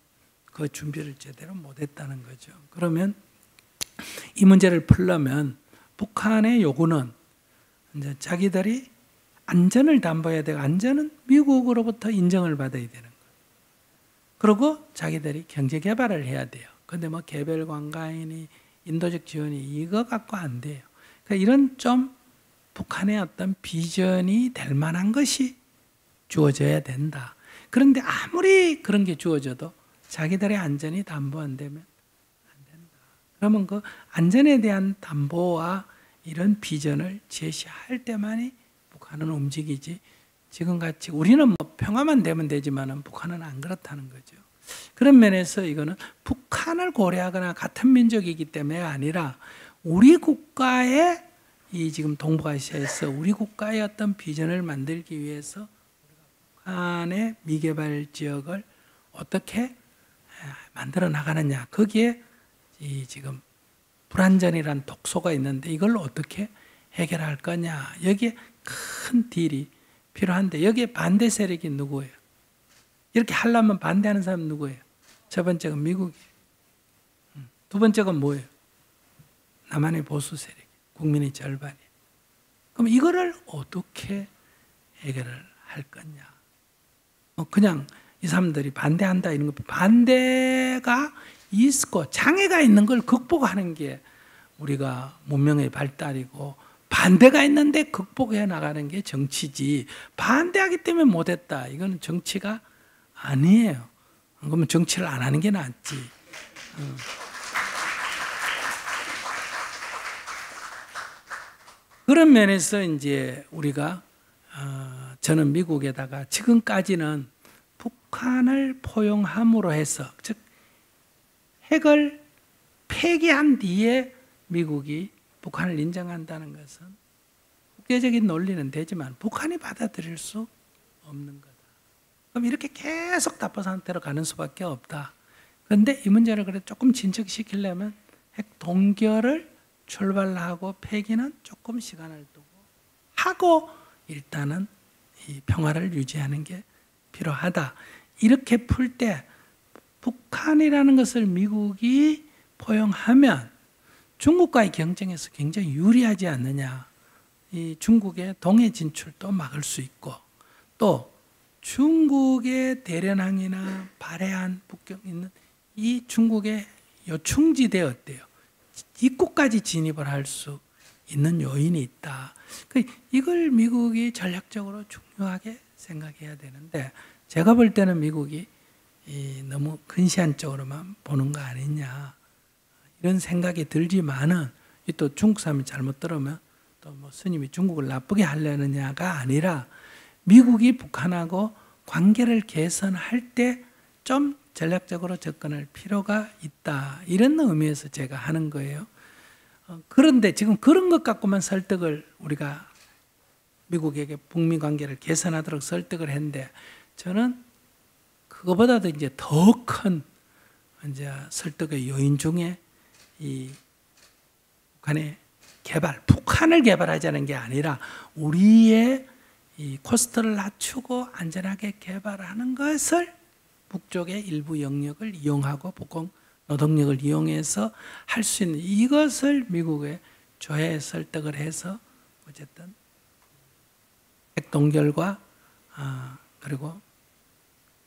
그 준비를 제대로 못했다는 거죠. 그러면 이 문제를 풀려면 북한의 요구는 이제 자기들이 안전을 담보해야 되고, 안전은 미국으로부터 인정을 받아야 되는 거예요. 그리고 자기들이 경제 개발을 해야 돼요. 근데 뭐 개별 관광이니 인도적 지원이 이거 갖고 안 돼요. 그러니까 이런 좀 북한의 어떤 비전이 될 만한 것이 주어져야 된다. 그런데 아무리 그런 게 주어져도 자기들의 안전이 담보 안 되면 안 된다. 그러면 그 안전에 대한 담보와 이런 비전을 제시할 때만이 북한은 움직이지, 지금같이 우리는 뭐 평화만 되면 되지만은 북한은 안 그렇다는 거죠. 그런 면에서 이거는 북한을 고려하거나 같은 민족이기 때문에 아니라 우리 국가의 이 지금 동북아시아에서 우리 국가의 어떤 비전을 만들기 위해서 북한의 미개발 지역을 어떻게 만들어 나가느냐, 거기에 이 지금 불안전이란 독소가 있는데 이걸 어떻게 해결할 거냐, 여기에 큰 딜이 필요한데 여기에 반대 세력이 누구예요? 이렇게 하려면 반대하는 사람 누구예요? 첫 번째가 미국이에요. 두 번째가 뭐예요? 남한의 보수 세력, 국민의 절반이에요. 그럼 이거를 어떻게 해결을 할 거냐? 그냥 이 사람들이 반대한다 이런 거, 반대가 있고 장애가 있는 걸 극복하는 게 우리가 문명의 발달이고, 반대가 있는데 극복해 나가는 게 정치지, 반대하기 때문에 못했다, 이거는 정치가 아니에요. 그러면 정치를 안 하는 게 낫지. 그런 면에서 이제 우리가 저는 미국에다가 지금까지는 북한을 포용함으로 해서, 즉 핵을 폐기한 뒤에 미국이 북한을 인정한다는 것은 국제적인 논리는 되지만 북한이 받아들일 수 없는 거다. 그럼 이렇게 계속 답보 상태로 가는 수밖에 없다. 그런데 이 문제를 그래 조금 진척시키려면 핵 동결을 출발하고 폐기는 조금 시간을 두고 하고 일단은 이 평화를 유지하는 게 필요하다. 이렇게 풀 때 북한이라는 것을 미국이 포용하면 중국과의 경쟁에서 굉장히 유리하지 않느냐. 이 중국의 동해 진출도 막을 수 있고, 또 중국의 대련항이나 발해안 북경 있는 이 중국의 요충지대 어때요? 입구까지 진입을 할 수 있는 요인이 있다. 이걸 미국이 전략적으로 중요하게 생각해야 되는데, 제가 볼 때는 미국이 너무 근시안적으로만 보는 거 아니냐, 이런 생각이 들지만은, 또 중국 사람이 잘못 들으면 또 뭐 스님이 중국을 나쁘게 하려느냐가 아니라, 미국이 북한하고 관계를 개선할 때 좀 전략적으로 접근할 필요가 있다, 이런 의미에서 제가 하는 거예요. 그런데 지금 그런 것 갖고만 설득을, 우리가 미국에게 북미 관계를 개선하도록 설득을 했는데, 저는 그거보다도 이제 더 큰 이제 설득의 요인 중에 이 북한의 개발, 북한을 개발하자는 게 아니라 우리의 이 코스트를 낮추고 안전하게 개발하는 것을 북쪽의 일부 영역을 이용하고 북공 노동력을 이용해서 할 수 있는, 이것을 미국에 조회 설득을 해서 어쨌든 핵 동결과 그리고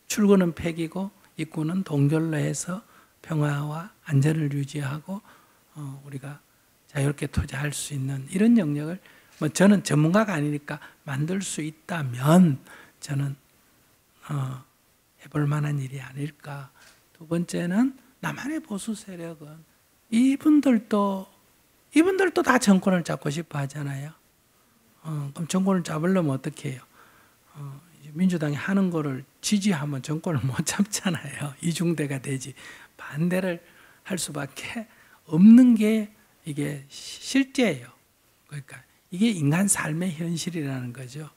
출구는 폐기고 입구는 동결로 해서 평화와 안전을 유지하고 우리가 자유롭게 투자할 수 있는 이런 영역을, 뭐 저는 전문가가 아니니까 만들 수 있다면 저는 해볼 만한 일이 아닐까. 두 번째는 남한의 보수 세력은 이분들도 다 정권을 잡고 싶어 하잖아요. 그럼 정권을 잡으려면 어떻게 해요? 민주당이 하는 거를 지지하면 정권을 못 잡잖아요. 이중대가 되지. 반대를 할 수밖에 없는 게 이게 실제예요. 그러니까 이게 인간 삶의 현실이라는 거죠.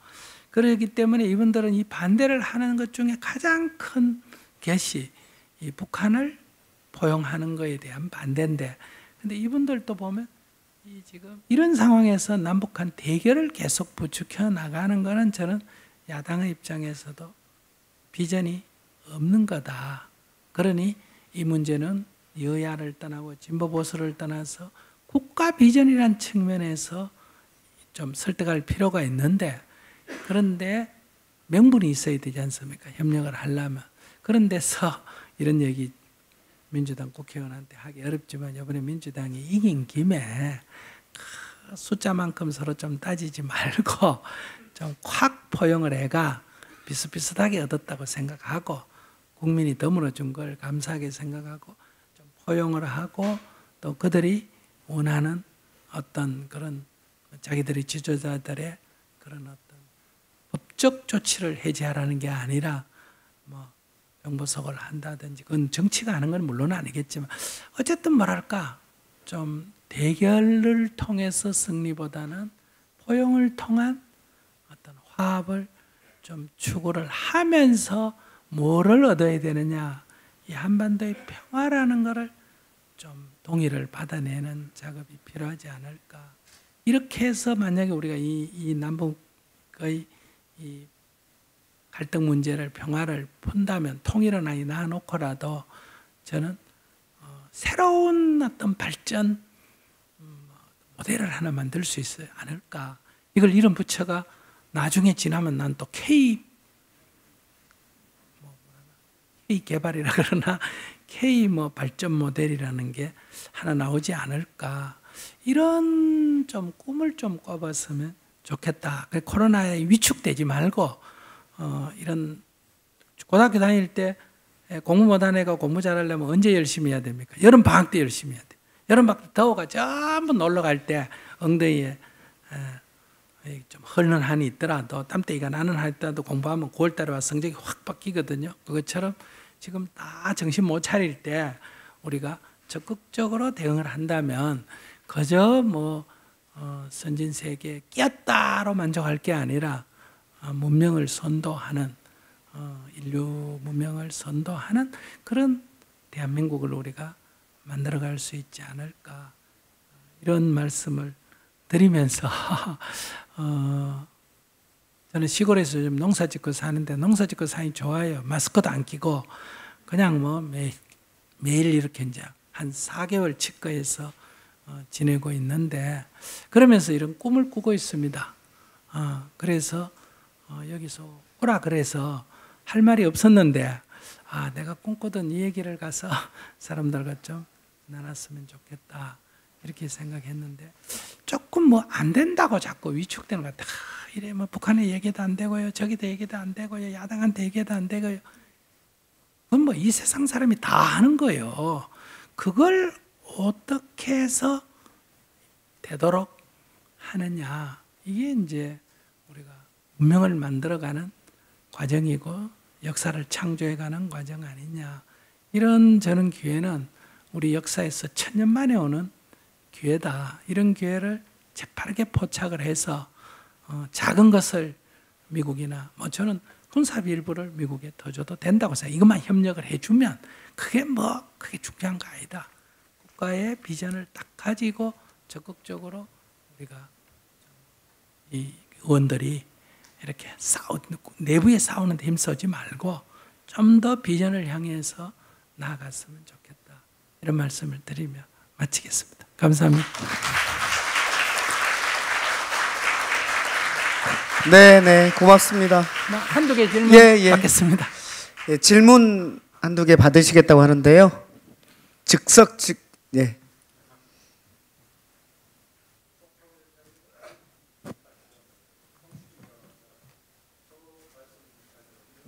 그렇기 때문에 이분들은 이 반대를 하는 것 중에 가장 큰 것이 이 북한을 포용하는 것에 대한 반대인데, 근데 이분들도 보면 지금 이런 상황에서 남북한 대결을 계속 부추겨 나가는 것은 저는 야당의 입장에서도 비전이 없는 거다. 그러니 이 문제는 여야를 떠나고 진보 보수를 떠나서 국가 비전이란 측면에서 좀 설득할 필요가 있는데, 그런데 명분이 있어야 되지 않습니까? 협력을 하려면. 그런 데서 이런 얘기 민주당 국회의원한테 하기 어렵지만, 이번에 민주당이 이긴 김에 숫자만큼 서로 좀 따지지 말고 좀 확 포용을 해가 비슷비슷하게 얻었다고 생각하고, 국민이 덤으로 준 걸 감사하게 생각하고 좀 포용을 하고, 또 그들이 원하는 어떤 그런 자기들의 지도자들의 그런 어떤 법적 조치를 해제하라는 게 아니라 뭐 정보석을 한다든지, 그건 정치가 하는 건 물론 아니겠지만, 어쨌든 뭐랄까 좀 대결을 통해서 승리보다는 포용을 통한 어떤 화합을 좀 추구를 하면서 뭐를 얻어야 되느냐, 이 한반도의 평화라는 것을 좀 동의를 받아내는 작업이 필요하지 않을까. 이렇게 해서 만약에 우리가 이 남북의 이 갈등 문제를, 평화를 푼다면, 통일은 아니 놔놓고라도 저는 새로운 어떤 발전 모델을 하나 만들 수 있지 않을까. 이걸 이름 붙여가 나중에 지나면 난 또 K 개발이라 그러나 K 발전 모델이라는 게 하나 나오지 않을까. 이런 좀 꿈을 좀 꿔봤으면 좋겠다. 코로나에 위축되지 말고 이런 고등학교 다닐 때 공부 못한 애가 공부 잘하려면 언제 열심히 해야 됩니까? 여름 방학 때 열심히 해야 돼. 여름 방학 때 더워가 전부 놀러 갈 때 엉덩이에 좀 흐르는 한이 있더라도, 땀때기가 나는 한이 있더라도 공부하면 9월달에 와서 성적이 확 바뀌거든요. 그것처럼 지금 다 정신 못 차릴 때 우리가 적극적으로 대응을 한다면, 그저 선진 세계에 끼었다로 만족할 게 아니라 문명을 선도하는, 인류 문명을 선도하는 그런 대한민국을 우리가 만들어갈 수 있지 않을까, 이런 말씀을 드리면서 저는 시골에서 좀 농사짓고 사는데, 농사짓고 사니 좋아요. 마스크도 안 끼고 그냥 매일 이렇게 이제 한 4개월 치과에서 지내고 있는데, 그러면서 이런 꿈을 꾸고 있습니다. 그래서 여기서 오라 그래서 할 말이 없었는데, 내가 꿈꾸던 이 얘기를 가서 사람들과 좀 나눴으면 좋겠다, 이렇게 생각했는데, 조금 안 된다고 자꾸 위축되는 것 같아. 이래 북한에 얘기도 안 되고요, 저기도 얘기도 안 되고요, 야당한테 얘기도 안 되고요. 그건 이 세상 사람이 다 하는 거예요. 그걸 어떻게 해서 되도록 하느냐, 이게 이제 우리가 문명을 만들어가는 과정이고 역사를 창조해가는 과정 아니냐. 이런 저는 기회는 우리 역사에서 천년 만에 오는 기회다. 이런 기회를 재빠르게 포착을 해서 작은 것을 미국이나 저는 군사비 일부를 미국에 더 줘도 된다고 생각해요. 이것만 협력을 해주면 그게 그게 중요한 거 아니다. 국가의 비전을 딱 가지고 적극적으로 우리가 이 의원들이 이렇게 내부에 싸우는데 힘쓰지 말고 좀 더 비전을 향해서 나아갔으면 좋겠다. 이런 말씀을 드리며 마치겠습니다. 감사합니다. 네, 고맙습니다. 한두 개 질문 받겠습니다. 예, 질문 한두 개 받으시겠다고 하는데요. 예.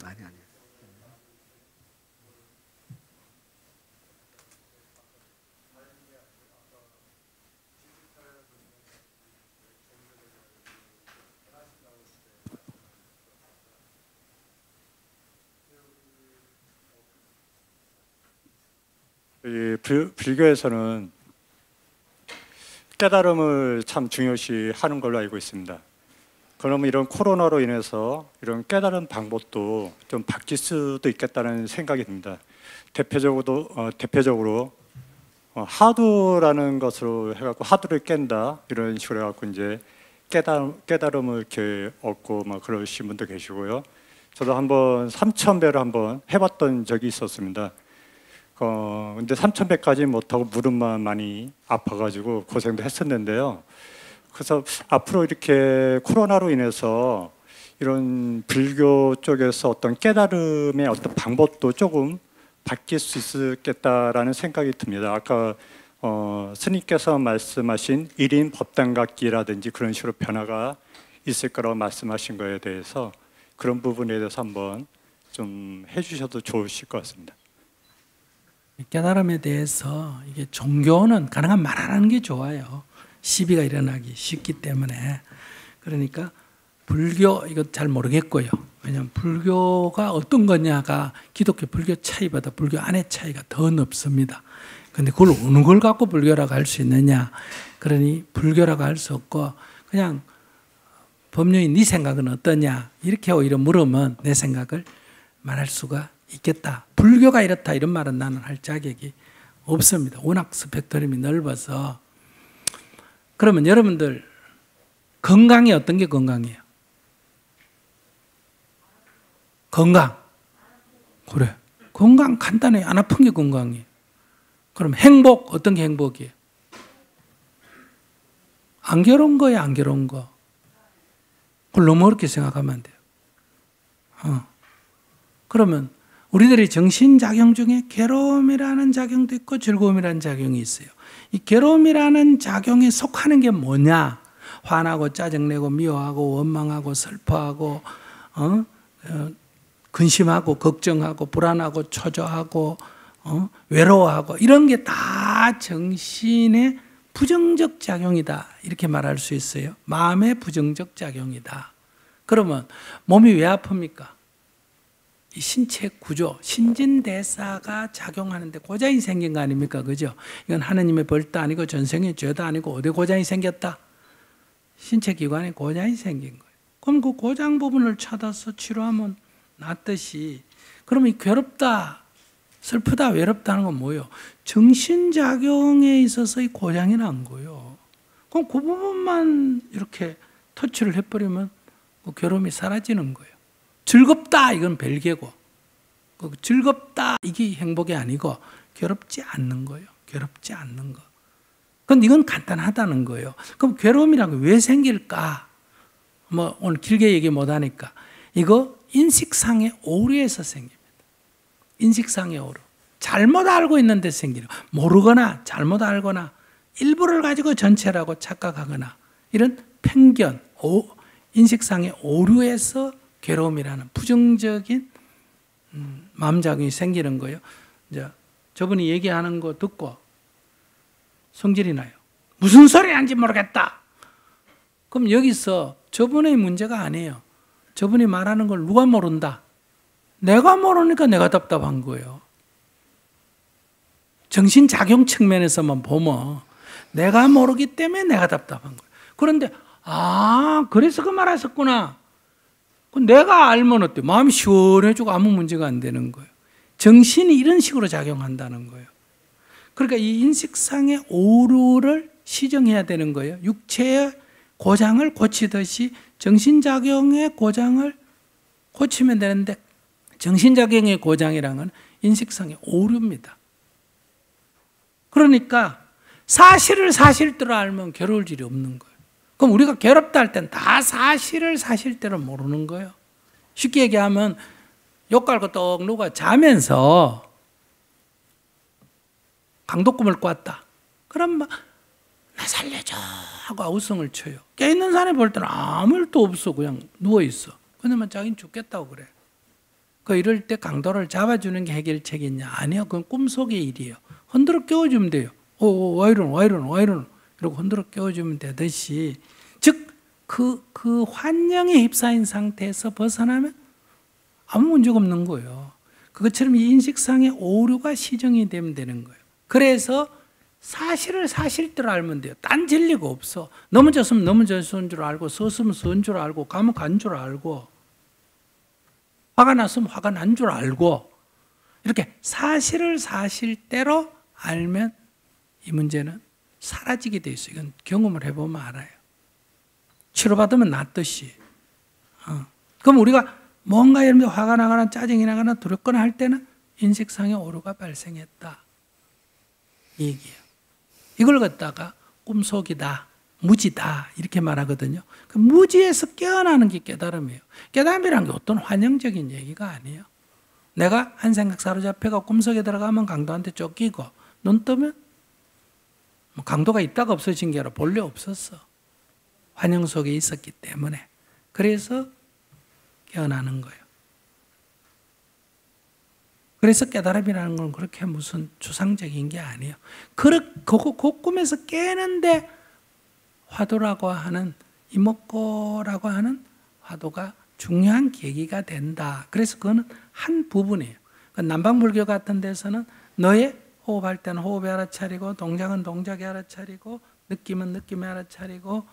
아니. 이 불교에서는 깨달음을 참 중요시 하는 걸로 알고 있습니다. 그러면 이런 코로나로 인해서 이런 깨달은 방법도 좀 바뀔 수도 있겠다는 생각이 듭니다. 대표적으로 하두라는 것으로 해갖고 하두를 깬다, 이런 식으로 해갖고 이제 깨달음을 이렇게 얻고 그러신 분도 계시고요. 저도 한번 3000배를 한번 해봤던 적이 있었습니다. 근데 3,100까지 못하고 무릎만 많이 아파가지고 고생도 했었는데요. 그래서 앞으로 이렇게 코로나로 인해서 이런 불교 쪽에서 어떤 깨달음의 어떤 방법도 조금 바뀔 수 있겠다라는 생각이 듭니다. 아까 스님께서 말씀하신 1인 법당각기라든지 그런 식으로 변화가 있을 거라고 말씀하신 거에 대해서 그런 부분에 대해서 한번 좀 해주셔도 좋으실 것 같습니다. 깨달음에 대해서 이게 종교는 가능한 말 안 하는 게 좋아요. 시비가 일어나기 쉽기 때문에. 그러니까 불교 이거 잘 모르겠고요. 왜냐하면 불교가 어떤 거냐가 기독교 불교 차이보다 불교 안의 차이가 더 넓습니다. 근데 그걸 어느 걸 갖고 불교라고 할 수 있느냐? 그러니 불교라고 할 수 없고 그냥 법륜이 네 생각은 어떠냐? 이렇게 오히려 물으면 내 생각을 말할 수가 있겠다. 불교가 이렇다 이런 말은 나는 할 자격이 없습니다. 워낙 스펙트럼이 넓어서. 그러면 여러분들 건강이 어떤 게 건강이에요? 건강. 그래. 건강 간단해. 안 아픈 게 건강이에요. 그럼 행복 어떤 게 행복이에요? 안 괴로운 거예요, 안 괴로운 거. 그걸 너무 어렵게 생각하면 안 돼요. 그러면 우리들의 정신작용 중에 괴로움이라는 작용도 있고 즐거움이라는 작용이 있어요. 이 괴로움이라는 작용에 속하는 게 뭐냐? 화나고 짜증내고 미워하고 원망하고 슬퍼하고 근심하고 걱정하고 불안하고 초조하고 외로워하고 이런 게 다 정신의 부정적 작용이다 이렇게 말할 수 있어요. 마음의 부정적 작용이다. 그러면 몸이 왜 아픕니까? 이 신체 구조, 신진대사가 작용하는데 고장이 생긴 거 아닙니까? 그죠? 이건 하느님의 벌도 아니고 전생의 죄도 아니고 어디 고장이 생겼다? 신체 기관에 고장이 생긴 거예요. 그럼 그 고장 부분을 찾아서 치료하면 낫듯이 그러면 이 괴롭다, 슬프다, 외롭다 하는 건 뭐예요? 정신작용에 있어서 이 고장이 난 거예요. 그럼 그 부분만 이렇게 터치를 해버리면 그 괴로움이 사라지는 거예요. 즐겁다 이건 별개고 즐겁다 이게 행복이 아니고 괴롭지 않는 거예요. 괴롭지 않는 거. 그런데 이건 간단하다는 거예요. 그럼 괴로움이라는 게 왜 생길까? 뭐 오늘 길게 얘기 못하니까 이거 인식상의 오류에서 생깁니다. 인식상의 오류. 잘못 알고 있는데 생기는 모르거나 잘못 알거나 일부를 가지고 전체라고 착각하거나 이런 편견, 인식상의 오류에서 괴로움이라는 부정적인 마음작용이 생기는 거예요. 이제 저분이 얘기하는 거 듣고 성질이 나요. 무슨 소리 하는지 모르겠다. 그럼 여기서 저분의 문제가 아니에요. 저분이 말하는 걸 누가 모른다. 내가 모르니까 내가 답답한 거예요. 정신작용 측면에서만 보면 내가 모르기 때문에 내가 답답한 거예요. 그런데 그래서 그 말하셨구나. 내가 알면 어때? 마음이 시원해지고 아무 문제가 안 되는 거예요. 정신이 이런 식으로 작용한다는 거예요. 그러니까 이 인식상의 오류를 시정해야 되는 거예요. 육체의 고장을 고치듯이 정신작용의 고장을 고치면 되는데 정신작용의 고장이라는 건 인식상의 오류입니다. 그러니까 사실을 사실대로 알면 괴로울 일이 없는 거예요. 그럼 우리가 괴롭다 할 땐 다 사실을 사실대로 모르는 거예요. 쉽게 얘기하면 욕 갈고 떡 누가 자면서 강도꿈을 꿨다. 그럼 막 나 살려줘 하고 아우성을 쳐요. 깨있는 사람이 볼 때는 아무 일도 없어. 그냥 누워있어. 그러면 자기는 죽겠다고 그래. 이럴 때 강도를 잡아주는 게 해결책이냐? 아니요. 그건 꿈속의 일이에요. 흔들어 깨워주면 돼요. 와 이러노 이러고 흔들어 깨워주면 되듯이 즉 그 환영에 휩싸인 상태에서 벗어나면 아무 문제가 없는 거예요. 그것처럼 이 인식상의 오류가 시정이 되면 되는 거예요. 그래서 사실을 사실대로 알면 돼요. 딴 진리가 없어. 넘어졌으면 넘어졌은 줄 알고 썼으면 쓴 줄 알고 가면 간 줄 알고 화가 났으면 화가 난 줄 알고 이렇게 사실을 사실대로 알면 이 문제는 사라지게 돼 있어요. 이건 경험을 해보면 알아요. 치료받으면 낫듯이. 그럼 우리가 뭔가 이런 화가 나거나 짜증이 나거나 두렵거나 할 때는 인식상의 오류가 발생했다. 이 얘기예요. 이걸 갖다가 꿈속이다, 무지다 이렇게 말하거든요. 그 무지에서 깨어나는 게 깨달음이에요. 깨달음이라는 게 어떤 환영적인 얘기가 아니에요. 내가 한 생각 사로잡혀가 꿈속에 들어가면 강도한테 쫓기고 눈 뜨면 뭐 강도가 있다가 없어진 게 아니라 본래 없었어. 환영 속에 있었기 때문에. 그래서 깨어나는 거예요. 그래서 깨달음이라는 건 그렇게 무슨 추상적인 게 아니에요. 그 꿈에서 깨는데 화두라고 하는, 이목고라고 하는 화두가 중요한 계기가 된다. 그래서 그거는 한 부분이에요. 남방불교 같은 데서는 너의 호흡할 때는 호흡에 알아차리고, 동작은 동작에 알아차리고, 느낌은 느낌에 알아차리고,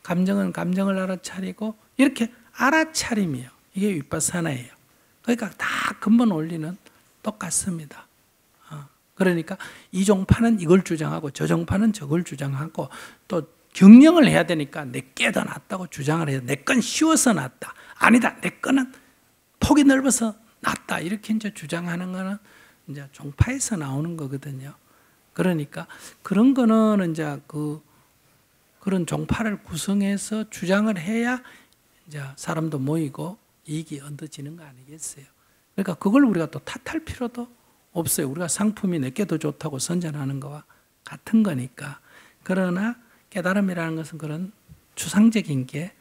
감정은 감정을 알아차리고, 이렇게 알아차림이에요. 이게 윗바사나예요. 그러니까 다 근본 원리는 똑같습니다. 그러니까 이 종파는 이걸 주장하고 저 종파는 저걸 주장하고 또 경영을 해야 되니까 내 게 더 낫다고 주장을 해요. 내 건 쉬워서 낫다. 아니다. 내 거는 폭이 넓어서 낫다. 이렇게 이제 주장하는 거는 이제 종파에서 나오는 거거든요. 그러니까 그런 거는 이제 그런 종파를 구성해서 주장을 해야 이제 사람도 모이고 이익이 얻어지는 거 아니겠어요? 그러니까 그걸 우리가 또 탓할 필요도 없어요. 우리가 상품이 내게 더 좋다고 선전하는 거와 같은 거니까. 그러나 깨달음이라는 것은 그런 추상적인 게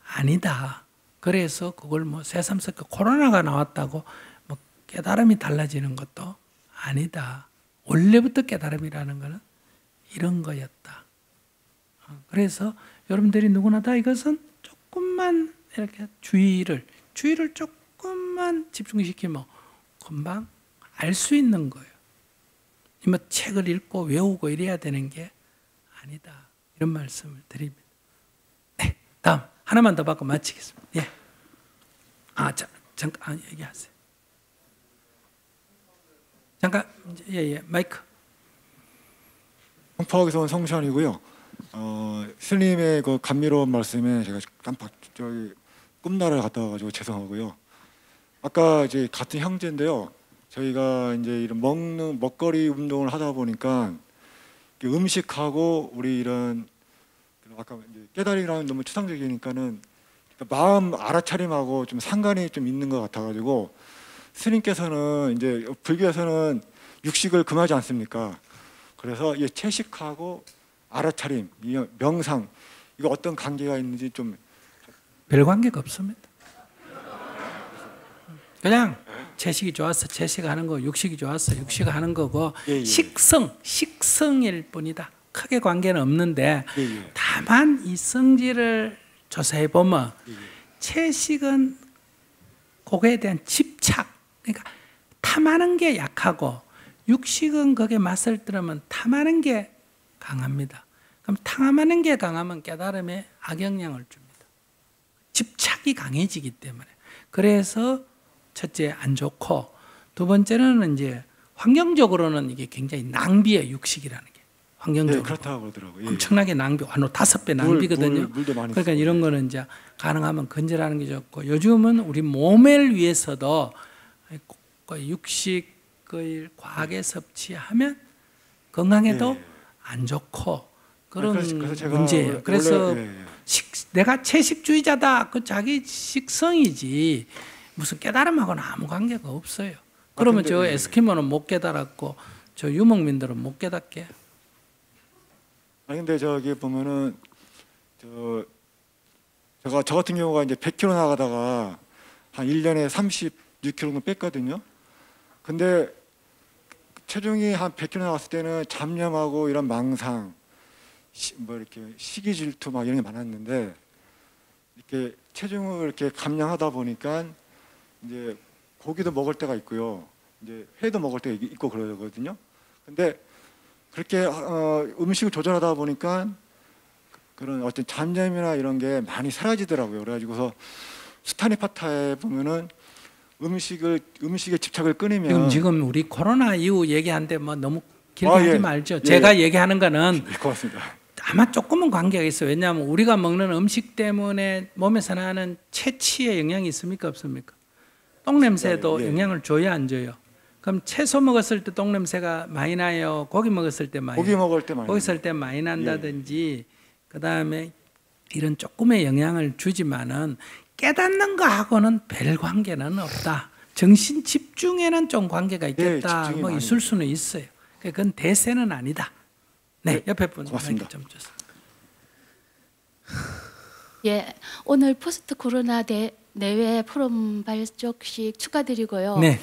아니다. 그래서 그걸 뭐 새삼스럽게 코로나가 나왔다고 뭐 깨달음이 달라지는 것도 아니다. 원래부터 깨달음이라는 것은 이런 거였다. 그래서 여러분들이 누구나 다 이것은 조금만 이렇게 주의를 조금만 집중시키면 금방 알 수 있는 거예요. 뭐 책을 읽고 외우고 이래야 되는 게 아니다. 이런 말씀을 드립니다. 네, 다음 하나만 더 받고 마치겠습니다. 예. 잠깐 얘기하세요. 잠깐 마이크. 성포학에서 온 성찬이고요. 스님의 그 감미로운 말씀에 제가 깜빡 꿈나라를 갔다 와가지고 죄송하고요. 아까 이제 같은 형제인데요. 저희가 이제 이런 먹거리 운동을 하다 보니까 음식하고 우리 이런 아까 이제 깨달음이랑 너무 추상적이니까는 마음 알아차림하고 좀 상관이 좀 있는 것 같아가지고 스님께서는 이제 불교에서는 육식을 금하지 않습니까? 그래서 이 채식하고 알아차림, 명상 이거 어떤 관계가 있는지 좀 별 관계가 없습니다. 그냥 채식이 좋았어 채식하는 거, 육식이 좋았어 육식하는 거고 식성일 뿐이다. 크게 관계는 없는데 다만 이 성질을 조사해 보면 채식은 그거에 대한 집착, 그러니까 탐하는 게 약하고 육식은 거기에 맛을 들으면 탐하는 게 강합니다. 그럼 탐하는 게 강하면 깨달음에 악영향을 줍니다. 집착이 강해지기 때문에. 그래서 첫째 안 좋고 두 번째는 이제 환경적으로는 이게 굉장히 낭비예요. 육식이라는 게 환경적으로. 네, 그렇다고 그러더라고요. 엄청나게 낭비, 한 5배 낭비거든요. 물도 많이 그러니까 쓰고. 이런 거는 이제 가능하면 건절하는 게 좋고, 요즘은 우리 몸을 위해서도 육식을 과하게 섭취하면 건강에도 안 좋고 그런 그래서 제가 문제예요. 그래서 원래, 내가 채식주의자다, 그 자기 식성이지 무슨 깨달음하고는 아무 관계가 없어요. 그러면 근데, 저 에스키모는 못 깨달았고 저 유목민들은 못 깨닫게. 아니 근데 저기 보면은 저 같은 경우가 이제 100kg 나가다가 한 1년에 36kg 뺐거든요. 근데 체중이 한 100kg 나갔을 때는 잡념하고 이런 망상, 뭐 이렇게 시기 질투 막 이런 게 많았는데 이렇게 체중을 이렇게 감량하다 보니까 이제 고기도 먹을 때가 있고요. 이제 회도 먹을 때가 있고 그러거든요. 근데 그렇게 음식을 조절하다 보니까 그런 어떤 잡념이나 이런 게 많이 사라지더라고요. 그래가지고서 스타니파타에 보면은 음식에 집착을 끊으면 지금 우리 코로나 이후 얘기하는데 뭐 너무 길게 하지 말죠. 제가 얘기하는 거는 고맙습니다. 아마 조금은 관계가 있어요. 왜냐하면 우리가 먹는 음식 때문에 몸에서 나는 체취에 영향이 있습니까 없습니까? 똥냄새도 영향을 줘야 안 줘요. 그럼 채소 먹었을 때 똥냄새가 많이 나요? 고기 먹었을 때 많이 고기 나요? 먹을 때 많이 고기 먹을 때 많이 난다든지 그다음에 이런 조금의 영향을 주지만은 깨닫는 거하고는 별 관계는 없다. 정신 집중에는 좀 관계가 있겠다. 집중이 뭐 많이 있을 수는 있어요. 그건 대세는 아니다. 네, 옆에 분 고맙습니다. 좀 주세요. 예, 오늘 포스트 코로나 내외 포럼 발족식 축하드리고요. 네.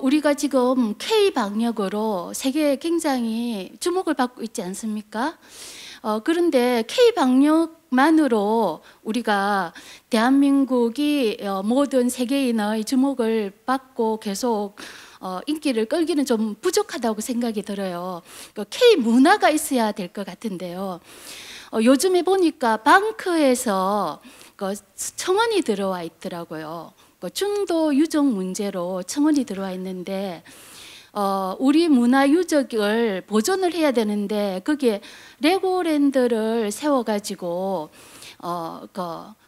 우리가 지금 K 방역으로 세계에 굉장히 주목을 받고 있지 않습니까? 그런데 K 방역만으로 우리가 대한민국이 모든 세계인의 주목을 받고 계속 인기를 끌기는 좀 부족하다고 생각이 들어요. K 문화가 있어야 될 것 같은데요. 요즘에 보니까 방크에서 청원이 들어와 있더라고요. 중도 유적 문제로 청원이 들어와 있는데 우리 문화 유적을 보존을 해야 되는데 거기에 레고랜드를 세워가지고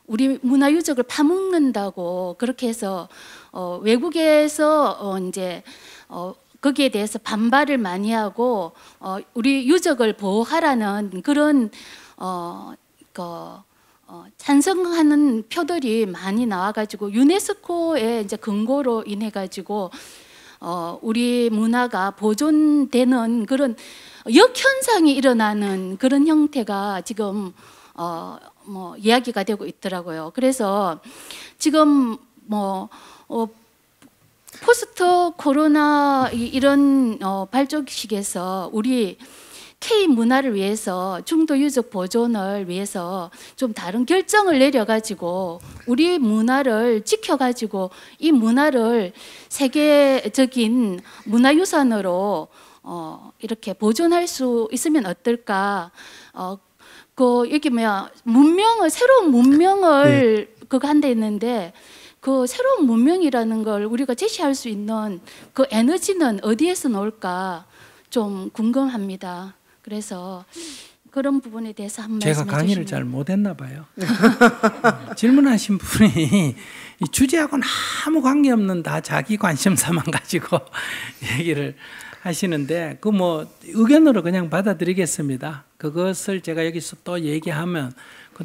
우리 문화 유적을 파먹는다고 그렇게 해서 외국에서 이제 거기에 대해서 반발을 많이 하고 우리 유적을 보호하라는 그런 찬성하는 표들이 많이 나와가지고 유네스코의 이제 근거로 인해 가지고 우리 문화가 보존되는 그런 역현상이 일어나는 그런 형태가 지금 뭐 이야기가 되고 있더라고요. 그래서 지금 뭐 포스트 코로나 이런 발족식에서 우리 K 문화를 위해서 중도 유적 보존을 위해서 좀 다른 결정을 내려가지고 우리 문화를 지켜가지고 이 문화를 세계적인 문화유산으로 이렇게 보존할 수 있으면 어떨까? 여기 문명을 새로운 문명을 그거 한다 했는데 그 새로운 문명이라는 걸 우리가 제시할 수 있는 그 에너지는 어디에서 나올까 좀 궁금합니다. 그래서 그런 부분에 대해서 한 말씀 제가 강의를 해주시면. 잘 못했나 봐요. 질문하신 분이 이 주제하고는 아무 관계없는 다 자기 관심사만 가지고 얘기를 하시는데 그 뭐 의견으로 그냥 받아들이겠습니다. 그것을 제가 여기서 또 얘기하면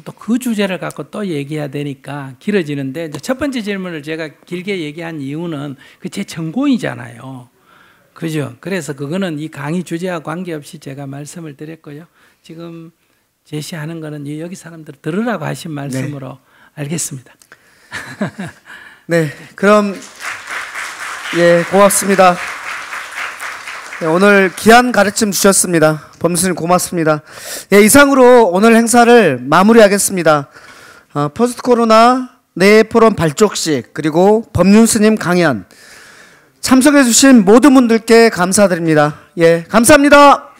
또 그 주제를 갖고 또 얘기해야 되니까 길어지는데 이제 첫 번째 질문을 제가 길게 얘기한 이유는 그 제 전공이잖아요. 그죠? 그래서 그거는 이 강의 주제와 관계없이 제가 말씀을 드렸고요. 지금 제시하는 거는 여기 사람들 들으라고 하신 말씀으로 알겠습니다. 네, 그럼 고맙습니다. 네, 오늘 귀한 가르침 주셨습니다. 범수님 고맙습니다. 이상으로 오늘 행사를 마무리하겠습니다. 포스트 코로나 내외 포럼 발족식 그리고 법륜스님 강연 참석해 주신 모든 분들께 감사드립니다. 감사합니다.